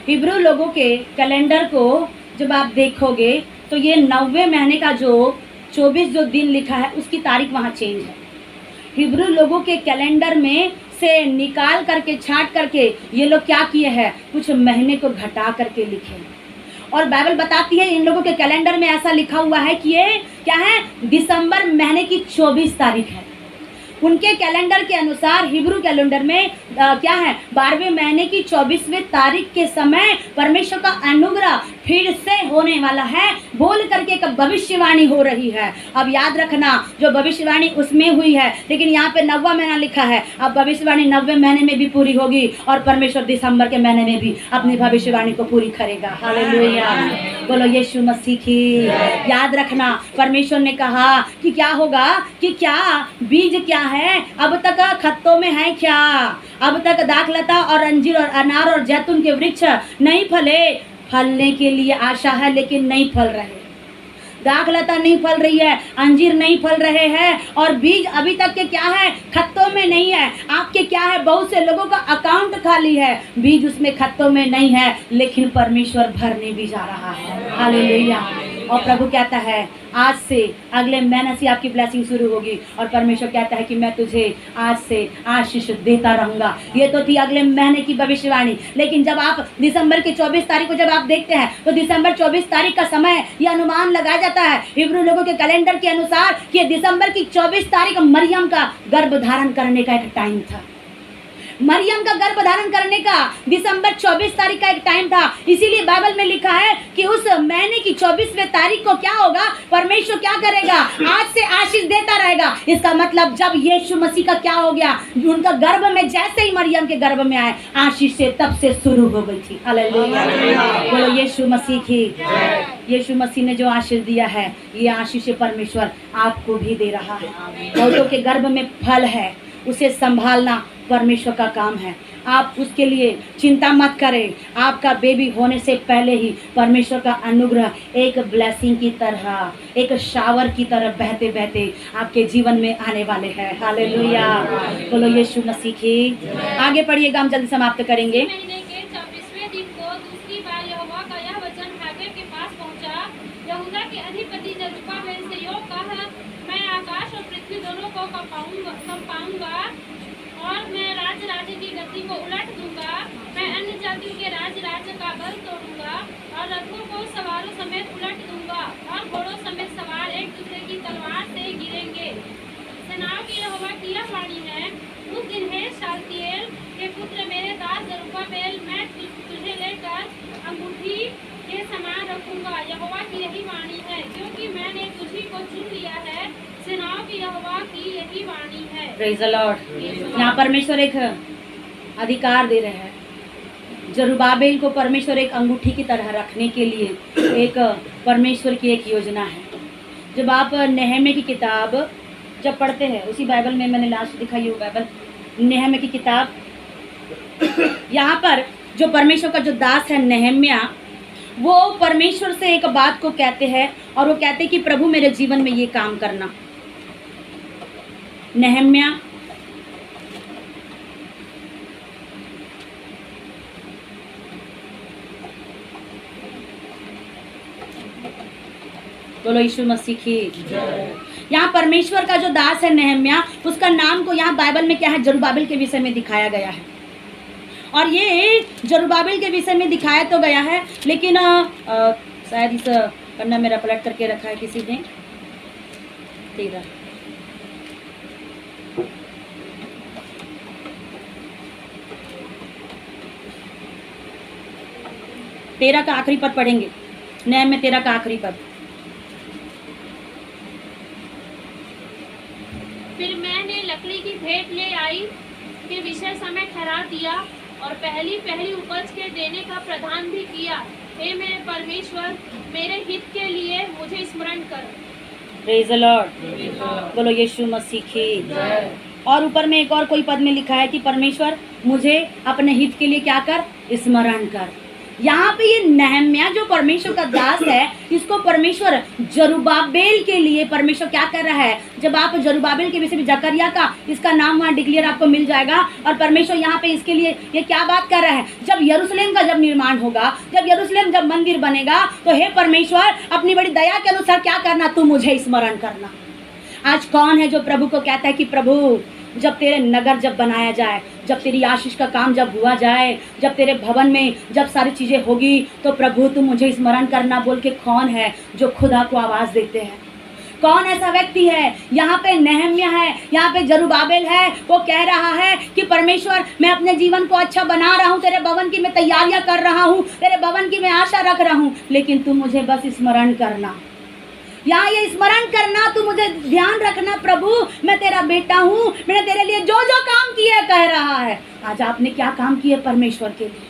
हिब्रू लोगों के कैलेंडर को जब आप देखोगे तो ये 90 महीने का जो 24 जो दिन लिखा है, उसकी तारीख वहाँ चेंज है। हिब्रू लोगों के कैलेंडर में से निकाल करके छांट करके ये लोग क्या किए हैं, कुछ महीने को घटा करके लिखे। और बाइबल बताती है इन लोगों के कैलेंडर में ऐसा लिखा हुआ है कि ये क्या है, दिसंबर महीने की 24 तारीख है। उनके कैलेंडर के अनुसार हिब्रू कैलेंडर में क्या है, 12वें महीने की 24वें तारीख के समय परमेश्वर का अनुग्रह फिर से होने वाला है बोल करके एक भविष्यवाणी हो रही है। अब याद रखना, जो भविष्यवाणी उसमें हुई है, लेकिन यहाँ पे 90वां महीना लिखा है। अब भविष्यवाणी 90वें महीने में भी पूरी होगी और परमेश्वर दिसंबर के महीने में भी अपनी भविष्यवाणी को पूरी करेगा। हालेलुया, बोलो यीशु मसीह की। याद रखना, परमेश्वर ने कहा कि क्या होगा, कि क्या बीज क्या है, अब तक खत्तों में है क्या, अब तक दाखलता और अंजीर और अनार और जैतून के वृक्ष नहीं फले। फलने के लिए आशा है लेकिन नहीं फल रहे, दाखलता नहीं फल रही है, अंजीर नहीं फल रहे हैं, और बीज अभी तक के क्या है, खत्तों में नहीं है। आपके क्या है, बहुत से लोगों का अकाउंट खाली है, बीज उसमें खत्तों में नहीं है, लेकिन परमेश्वर भरने भी जा रहा है। हालेलुया। और प्रभु कहता है आज से अगले महीने से आपकी ब्लेसिंग शुरू होगी, और परमेश्वर कहता है कि मैं तुझे आज से आशीष देता रहूंगा। ये तो थी अगले महीने की भविष्यवाणी, लेकिन जब आप दिसंबर की 24 तारीख को जब आप देखते हैं तो दिसंबर 24 तारीख का समय यह अनुमान लगाया जाता है हिब्रू लोगों के कैलेंडर के अनुसार कि दिसंबर की 24 तारीख मरियम का गर्भ धारण करने का एक टाइम था। मरियम का गर्भ धारण करने का दिसंबर 24 तारीख का एक टाइम था। इसीलिए बाइबल में लिखा है कि उस महीने की 24वें तारीख को क्या होगा, परमेश्वर क्या करेगा, आज से आशीष देता रहेगा। इसका मतलब जब यीशु मसीह का क्या हो गया, उनका गर्भ में जैसे ही मरियम के गर्भ में आए, आशीष से तब से शुरू हो गई थी। हालेलुया, बोलो यीशु मसीह की। यीशु मसीह ने जो आशीष दिया है, ये आशीष परमेश्वर आपको भी दे रहा है। बहुतों के गर्भ में फल है, उसे संभालना परमेश्वर का काम है। आप उसके लिए चिंता मत करें। आपका बेबी होने से पहले ही परमेश्वर का अनुग्रह एक ब्लेसिंग की तरह, एक शावर की तरह बहते बहते आपके जीवन में आने वाले हैं। हालेलुया, बोलो यीशु मसीह की। आगे पढ़िएगा, हम जल्दी समाप्त करेंगे। महीने के 24वें दिन को दूसरी बार यहोवा का यह वचन हागर के पास पहुंचा, यहूदा के अधिपति जरुब्बाबेल से योग कह, मैं आकाश और पृथ्वी दोनों को कंपाऊंगा और मैं राज्य की गति को उलट दूंगा। मैं अन्य जातियों के राज्य का बल तोड़ूंगा और रथों को सवारों समेत उलट दूंगा और घोड़ों समेत सवार एक दूसरे की तलवार से गिरेंगे। सेनाओं की यहोवा की यह वाणी है, उस दिन है शालतिएल के पुत्र मेरे दास जरुब्बाबेल, मैं तुझे लेकर अंगूठी के समान रखूंगा। यहोवा की यही वाणी है, क्योंकि मैंने तुझी को चुन लिया है। सेनाओं की यहोवा की यही वाणी है। Praise the Lord. यहाँ परमेश्वर एक अधिकार दे रहे हैं। जरुब्बाबेल को परमेश्वर एक अंगूठी की तरह रखने के लिए एक परमेश्वर की एक योजना है। जब आप नेहम्याह की किताब जब पढ़ते हैं, उसी बाइबल में मैंने लास्ट दिखाई वो बाइबल, नेहम्याह की किताब, यहाँ पर जो परमेश्वर का जो दास है नेहम्याह, वो परमेश्वर से एक बात को कहते हैं, और वो कहते हैं कि प्रभु मेरे जीवन में ये काम करना। नेहम्याह बोलो यीशु मसीह की। यहाँ परमेश्वर का जो दास है नेहम्याह, उसका नाम को यहाँ बाइबल में क्या है, जरुब्बाबेल के विषय में दिखाया गया है। और ये जरुब्बाबेल के विषय में दिखाया तो गया है, लेकिन शायद इस पन्ना मेरा पलट करके रखा है किसी ने, 13 का आखिरी पद पढ़ेंगे। नेहम्याह 13 का आखिरी पद। फिर मैंने लकड़ी की भेंट ले आई के विषय समय ठहरा दिया और पहली उपज के देने का प्रदान भी किया। हे मेरे परमेश्वर, मेरे हित के लिए मुझे स्मरण कर। प्रेज़ द लॉर्ड, बोलो यीशु मसीह की। और ऊपर में एक और कोई पद में लिखा है कि परमेश्वर मुझे अपने हित के लिए क्या कर, स्मरण कर। यहाँ पे ये नेहम्याह जो परमेश्वर का दास है, इसको परमेश्वर जरुब्बाबेल के लिए परमेश्वर क्या कर रहा है। जब आप जरुब्बाबेल के विषय में जकरिया का इसका नाम वहाँ डिक्लेयर आपको मिल जाएगा, और परमेश्वर यहाँ पे इसके लिए ये क्या बात कर रहा है, जब यरूशलेम का जब निर्माण होगा, जब यरूशलेम जब मंदिर बनेगा, तो हे परमेश्वर अपनी बड़ी दया के अनुसार क्या करना, तू मुझे स्मरण करना। आज कौन है जो प्रभु को कहता है कि प्रभु जब तेरे नगर जब बनाया जाए, जब तेरी आशीष का काम जब हुआ जाए, जब तेरे भवन में जब सारी चीज़ें होगी तो प्रभु तुम मुझे स्मरण करना बोल के कौन है जो खुदा को आवाज़ देते हैं? कौन ऐसा व्यक्ति है? यहाँ पे नेहम्या है, यहाँ पे जरुब्बाबेल है। वो कह रहा है कि परमेश्वर मैं अपने जीवन को अच्छा बना रहा हूँ, तेरे भवन की मैं तैयारियां कर रहा हूँ, तेरे भवन की मैं आशा रख रहा हूँ, लेकिन तुम मुझे बस स्मरण करना। यहाँ ये स्मरण करना, तू मुझे ध्यान रखना प्रभु, मैं तेरा बेटा हूँ, मैंने तेरे लिए जो जो काम किए कह रहा है। आज आपने क्या काम किए परमेश्वर के लिए?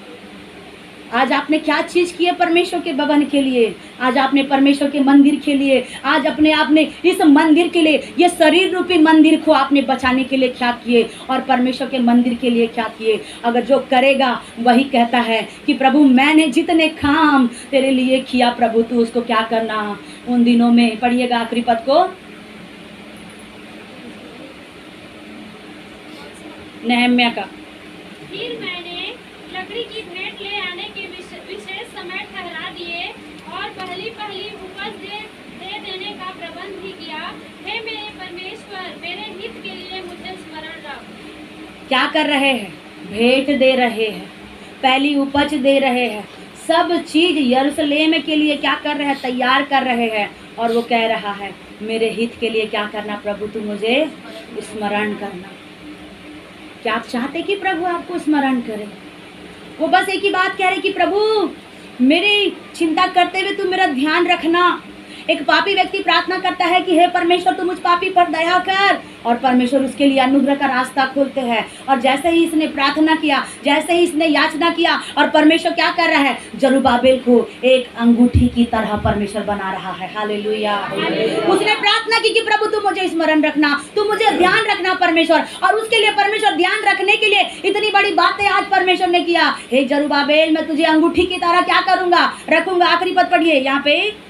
आज आपने क्या चीज की है परमेश्वर के भवन के लिए? आज आपने परमेश्वर के मंदिर के लिए, आज अपने आपने इस मंदिर के लिए, ये शरीर रूपी मंदिर को आपने बचाने के लिए क्या किए और परमेश्वर के मंदिर के लिए क्या किए? अगर जो करेगा वही कहता है कि प्रभु मैंने जितने काम तेरे लिए किया प्रभु तू उसको क्या करना। उन दिनों में पढ़िएगा आखिरी पद को, नेहम्या का। फिर मैंने लकड़ी की भेंट ले आने के विशेष समय ठहरा दिए और पहली उपज दे देने का प्रबंध भी किया। हे मेरे परमेश्वर, मेरे हित के लिए मुझे स्मरण रख। क्या कर रहे हैं? भेंट दे रहे हैं, पहली उपज दे रहे हैं, सब चीज यरूशलेम के लिए क्या कर रहे हैं? तैयार कर रहे हैं। और वो कह रहा है मेरे हित के लिए क्या करना प्रभु? तू मुझे स्मरण करना। क्या आप चाहते कि प्रभु आपको स्मरण करे? वो बस एक ही बात कह रहे कि प्रभु मेरी चिंता करते हुए तू मेरा ध्यान रखना। एक पापी व्यक्ति प्रार्थना करता है कि हे परमेश्वर तू मुझ पापी पर दया कर, और परमेश्वर उसके लिए अनुग्रह का रास्ता खोलते हैं। और जैसे ही इसने प्रार्थना किया, जैसे ही इसने याचना किया, और परमेश्वर क्या कर रहा है? जरुब्बाबेल को एक अंगूठी की तरह परमेश्वर बना रहा है। हालेलुया। उसने प्रार्थना की कि प्रभु तू मुझे स्मरण रखना, तू मुझे ध्यान रखना परमेश्वर, और उसके लिए परमेश्वर ध्यान रखने के लिए इतनी बड़ी बातें आज परमेश्वर ने किया। हे जरुब्बाबेल मैं तुझे अंगूठी की तरह क्या करूंगा? रखूंगा। आखिरी पद पढ़िए यहाँ पे,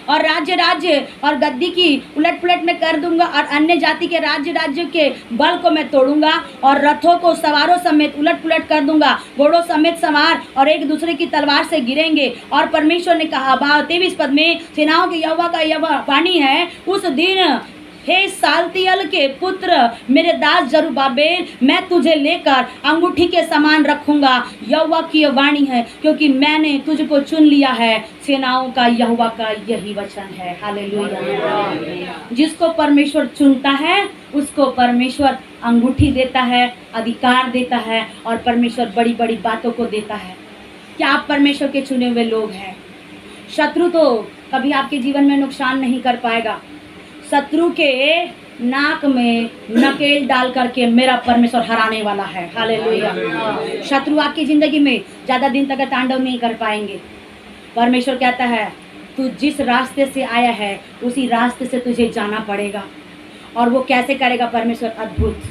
और राज्य और गद्दी की उलट पुलट में कर दूंगा, और अन्य जाति के राज्य के बल को मैं तोड़ूंगा, और रथों को सवारों समेत उलट पुलट कर दूंगा, घोड़ों समेत सवार और एक दूसरे की तलवार से गिरेंगे। और परमेश्वर ने कहा, 23 पद में, सेनाओं के यहोवा का यह वाणी है, उस दिन हे सालतियल के पुत्र मेरे दास जरुब्बाबेल मैं तुझे लेकर अंगूठी के समान रखूंगा। यहोवा की यह वाणी है, क्योंकि मैंने तुझको चुन लिया है। सेनाओं का यहोवा का यही वचन है। हालेलुया। जिसको परमेश्वर चुनता है उसको परमेश्वर अंगूठी देता है, अधिकार देता है, और परमेश्वर बड़ी बड़ी बातों को देता है। क्या आप परमेश्वर के चुने हुए लोग हैं? शत्रु तो कभी आपके जीवन में नुकसान नहीं कर पाएगा। शत्रु के नाक में नकेल डाल करके मेरा परमेश्वर हराने वाला है। हालेलुया। शत्रु आपकी जिंदगी में ज्यादा दिन तक तांडव नहीं कर पाएंगे। परमेश्वर कहता है तू जिस रास्ते से आया है उसी रास्ते से तुझे जाना पड़ेगा। और वो कैसे करेगा परमेश्वर? अद्भुत।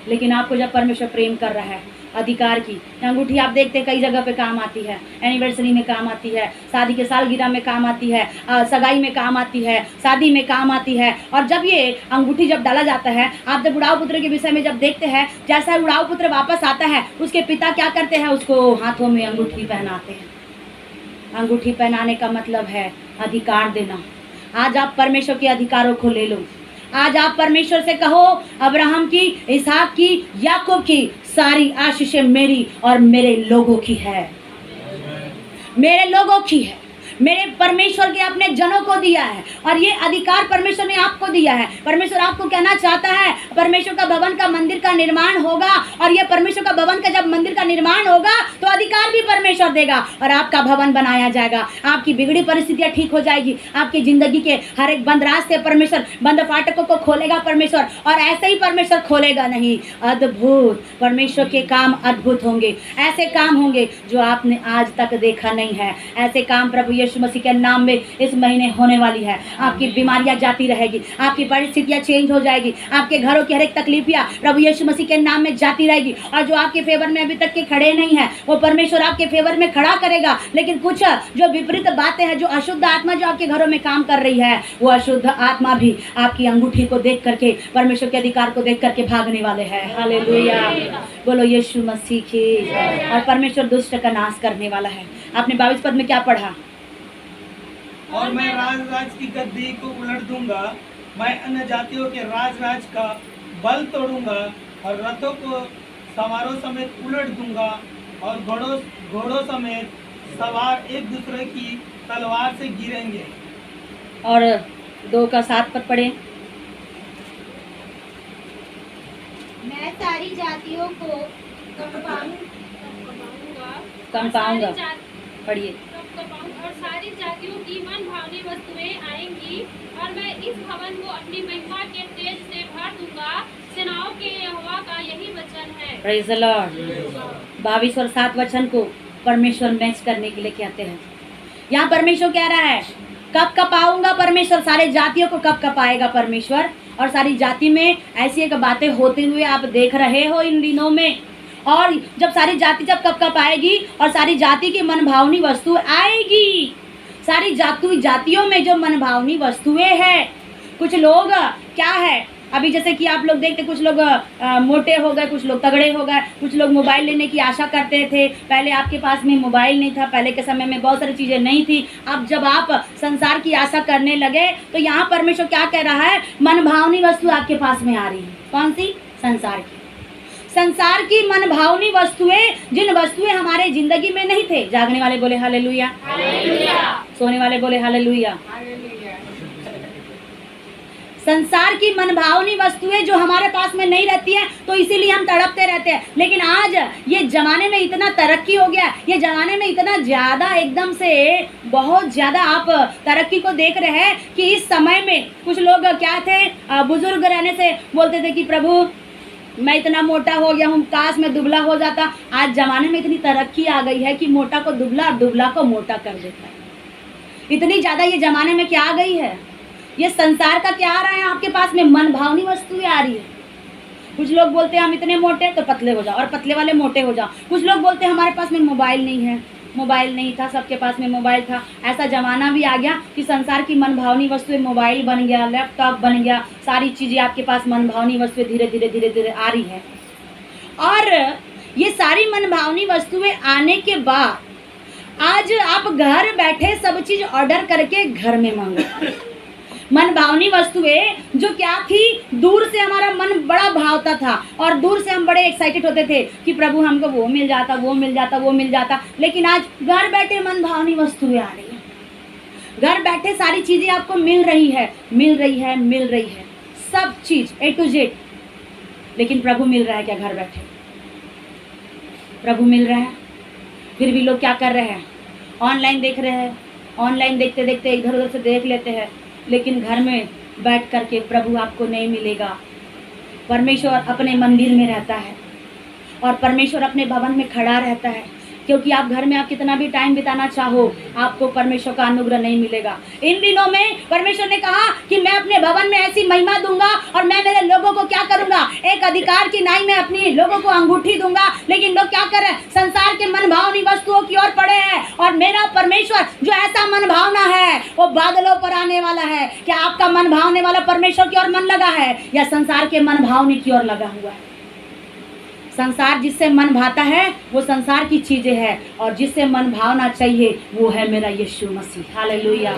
लेकिन आपको जब परमेश्वर प्रेम कर रहा है, अधिकार की अंगूठी आप देखते हैं कई जगह पे काम आती है, एनिवर्सरी में काम आती है, शादी के सालगिरह में काम आती है, सगाई में काम आती है, शादी में काम आती है। और जब ये अंगूठी जब डाला जाता है, आप जब उड़ाऊ पुत्र के विषय में जब देखते हैं, जैसा उड़ाऊ पुत्र वापस आता है उसके पिता क्या करते हैं? उसको हाथों में अंगूठी पहनाते हैं। अंगूठी पहनाने का मतलब है अधिकार देना। आज आप परमेश्वर के अधिकारों को ले लो। आज आप परमेश्वर से कहो, अब्राहम की, इसहाक की, याकूब की सारी आशीषें मेरी और मेरे लोगों की है। मेरे लोगों की है। मेरे परमेश्वर के अपने जनों को दिया है, और ये अधिकार परमेश्वर ने आपको दिया है। परमेश्वर आपको कहना चाहता है परमेश्वर का भवन का मंदिर का निर्माण होगा, और ये परमेश्वर का भवन का जब मंदिर का निर्माण होगा तो अधिकार भी परमेश्वर देगा और आपका भवन बनाया जाएगा। आपकी बिगड़ी परिस्थितियां ठीक हो जाएगी। आपकी जिंदगी के हर एक बंद रास्ते परमेश्वर, बंद फाटकों को खोलेगा परमेश्वर। और ऐसे ही परमेश्वर खोलेगा नहीं, अद्भुत परमेश्वर के काम अद्भुत होंगे। ऐसे काम होंगे जो आपने आज तक देखा नहीं है। ऐसे काम प्रभु यीशु मसीह के नाम में इस महीने होने वाली है। आपकी बीमारियां जाती रहेगी, आपकी परिस्थितियां चेंज हो जाएगी, आपके घरों की हर एक तकलीफियां प्रभु यीशु मसीह के नाम में जाती रहेगी। और जो आपके फेवर में अभी तक के खड़े नहीं है वो परमेश्वर आपके फेवर में खड़ा करेगा। लेकिन कुछ जो विपरीत बातें हैं, जो अशुद्ध आत्मा जो आपके घरों में काम कर रही है, वो अशुद्ध आत्मा भी आपकी अंगूठी को देख करके, परमेश्वर के अधिकार को देख करके भागने वाले हैं। हालेलुया। बोलो यीशु मसीह की। और परमेश्वर दुष्ट का नाश करने वाला है। आपने 22 पद में क्या पढ़ा? और मैं राज की गद्दी को उलट दूंगा मैं अन्य जातियों के राज का बल तोड़ूंगा और रथों को सवारों समेत उलट दूंगा और घोड़ों समेत सवार एक दूसरे की तलवार से गिरेंगे। और 2:7 पद पढ़े। मैं सारी जातियों को कंपाऊंगा। और सारी जात- पढ़िए। और सारी जातियों की मन भावनी वस्तुएं आएंगी और मैं इस भवन को अपनी महिमा के तेज से भर दूंगा। सेनाओं के यहोवा का यही वचन है। Praise the Lord. 22 और 7 वचन को परमेश्वर मैच करने के लिए कहते हैं। यहाँ परमेश्वर कह रहा है कब कपाऊंगा परमेश्वर, सारे जातियों को कब कपाएगा परमेश्वर। और सारी जाति में ऐसी एक बातें होते हुए आप देख रहे हो इन दिनों में। और जब सारी जाति जब कब कपाएगी और सारी जाति की मनभावनी वस्तु आएगी। सारी जातियों में जो मनभावनी वस्तुएं हैं, कुछ लोग क्या है अभी जैसे कि आप लोग देखते, कुछ लोग मोटे हो गए, कुछ लोग तगड़े हो गए, कुछ लोग मोबाइल लेने की आशा करते थे। पहले आपके पास में मोबाइल नहीं था, पहले के समय में बहुत सारी चीज़ें नहीं थी। अब जब आप संसार की आशा करने लगे तो यहाँ परमेश्वर क्या कह रहा है, मनभावनी वस्तु आपके पास में आ रही है। कौन सी? संसार की मनभावनी वस्तुएं, जिन वस्तुएं हमारे जिंदगी में नहीं थे। जागने वाले बोले हालेलुया, सोने वाले बोले हालेलुया। संसार की मनभावनी वस्तुएं जो हमारे पास में नहीं रहती है, तो इसीलिए हम तड़पते रहते हैं। लेकिन आज ये जमाने में इतना तरक्की हो गया, ये जमाने में इतना ज़्यादा एकदम से बहुत ज़्यादा आप तरक्की को देख रहे हैं कि इस समय में कुछ लोग क्या थे, बुजुर्ग रहने से बोलते थे कि प्रभु मैं इतना मोटा हो गया हूँ, काश मैं दुबला हो जाता। आज जमाने में इतनी तरक्की आ गई है कि मोटा को दुबला और दुबला को मोटा कर देता है। इतनी ज़्यादा ये जमाने में क्या आ गई है, ये संसार का क्या आ रहा है आपके पास में, मन भावनी वस्तुएं आ रही है। कुछ लोग बोलते हैं हम इतने मोटे तो पतले हो जाओ, और पतले वाले मोटे हो जाओ। कुछ लोग बोलते हैं हमारे पास में मोबाइल नहीं है, मोबाइल नहीं था, सबके पास में मोबाइल था। ऐसा ज़माना भी आ गया कि संसार की मन भावनी वस्तुएं, मोबाइल बन गया, लैपटॉप बन गया, सारी चीज़ें आपके पास मन भावनी वस्तुएं धीरे धीरे आ रही है। और ये सारी मन भावनी वस्तुएं आने के बाद आज आप घर बैठे सब चीज़ ऑर्डर करके घर में मंगो। मन भावनी वस्तुएं जो क्या थी, दूर से हमारा मन बड़ा भावता था और दूर से हम बड़े एक्साइटेड होते थे कि प्रभु हमको वो मिल जाता, वो मिल जाता, वो मिल जाता। लेकिन आज घर बैठे मन भावनी वस्तुएं आ रही है। घर बैठे सारी चीज़ें आपको मिल रही है, सब चीज़ A to Z। लेकिन प्रभु मिल रहा है क्या घर बैठे? प्रभु मिल रहा है, फिर भी लोग क्या कर रहे हैं, ऑनलाइन देख रहे हैं। ऑनलाइन देखते देखते इधर उधर से देख लेते हैं, लेकिन घर में बैठ करके प्रभु आपको नहीं मिलेगा। परमेश्वर अपने मंदिर में रहता है और परमेश्वर अपने भवन में खड़ा रहता है, क्योंकि आप घर में आप कितना भी टाइम बिताना चाहो, आपको परमेश्वर का अनुग्रह नहीं मिलेगा। इन दिनों में परमेश्वर ने कहा कि मैं अपने भवन में ऐसी महिमा दूंगा और मैं मेरे लोगों को क्या करूंगा, एक अधिकार की नाई में अपनी लोगों को अंगूठी दूंगा। लेकिन लोग क्या कर रहे हैं, संसार के मन भावनी वस्तुओं की ओर पड़े हैं। और मेरा परमेश्वर जो ऐसा मन भावना है वो बादलों पर आने वाला है। क्या आपका मन भावने वाला परमेश्वर की ओर मन लगा है या संसार के मन भावने की ओर लगा हुआ है? संसार जिससे मन भाता है वो संसार की चीजें हैं, और जिससे मन भावना चाहिए वो है मेरा यीशु मसीह। हालेलुया।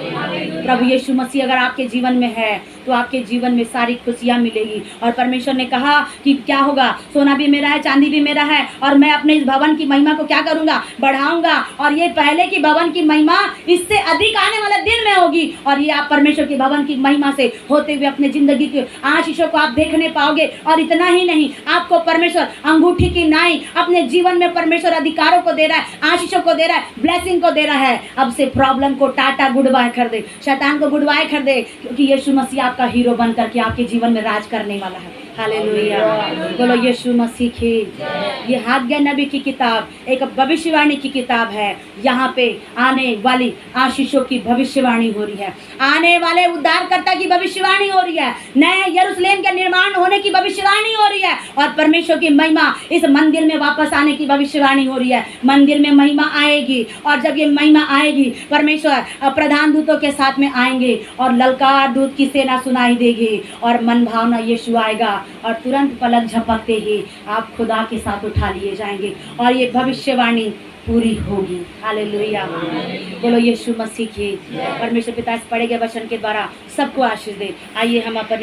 प्रभु यीशु मसीह अगर आपके जीवन में है तो आपके जीवन में सारी खुशियां मिलेगी। और परमेश्वर ने कहा कि क्या होगा, सोना भी मेरा है, चांदी भी मेरा है, और मैं अपने इस भवन की महिमा को क्या करूंगा, बढ़ाऊंगा। और ये पहले की भवन की महिमा इससे अधिक आने वाले दिन में होगी। और ये आप परमेश्वर की भवन की महिमा से होते हुए अपने जिंदगी के आशीषों को आप देखने पाओगे। और इतना ही नहीं, आपको परमेश्वर अंगूठी की नाई अपने जीवन में परमेश्वर अधिकारों को दे रहा है, आशीषों को दे रहा है, ब्लेसिंग को दे रहा है। अब से प्रॉब्लम को टाटा गुड बाय कर दे, शैतान को गुड बाय कर दे, क्योंकि यीशु मसीह आपका हीरो बन करके आपके जीवन में राज करने वाला है। हालेलुया। बोलो यीशु मसीह की। ये हाग्या नबी की किताब एक भविष्यवाणी की किताब है। यहाँ पे आने वाली आशीषों की भविष्यवाणी हो रही है, आने वाले उद्धारकर्ता की भविष्यवाणी हो रही है, नए यरूशलेम के निर्माण होने की भविष्यवाणी हो रही है, और परमेश्वर की महिमा इस मंदिर में वापस आने की भविष्यवाणी हो रही है। मंदिर में महिमा आएगी, और जब ये महिमा आएगी परमेश्वर प्रधान दूतों के साथ में आएंगे और ललकार दूत की सेना सुनाई देगी, और मन भावना यीशु आएगा, और तुरंत पलक झपकते ही आप खुदा के साथ उठा लिए जाएंगे। और ये भविष्यवाणी पूरी होगी। हालेलुया, बोलो यीशु मसीह की। परमेश्वर पिता इस पढ़े गए वचन के द्वारा सबको आशीष दे। आइए हम अपनी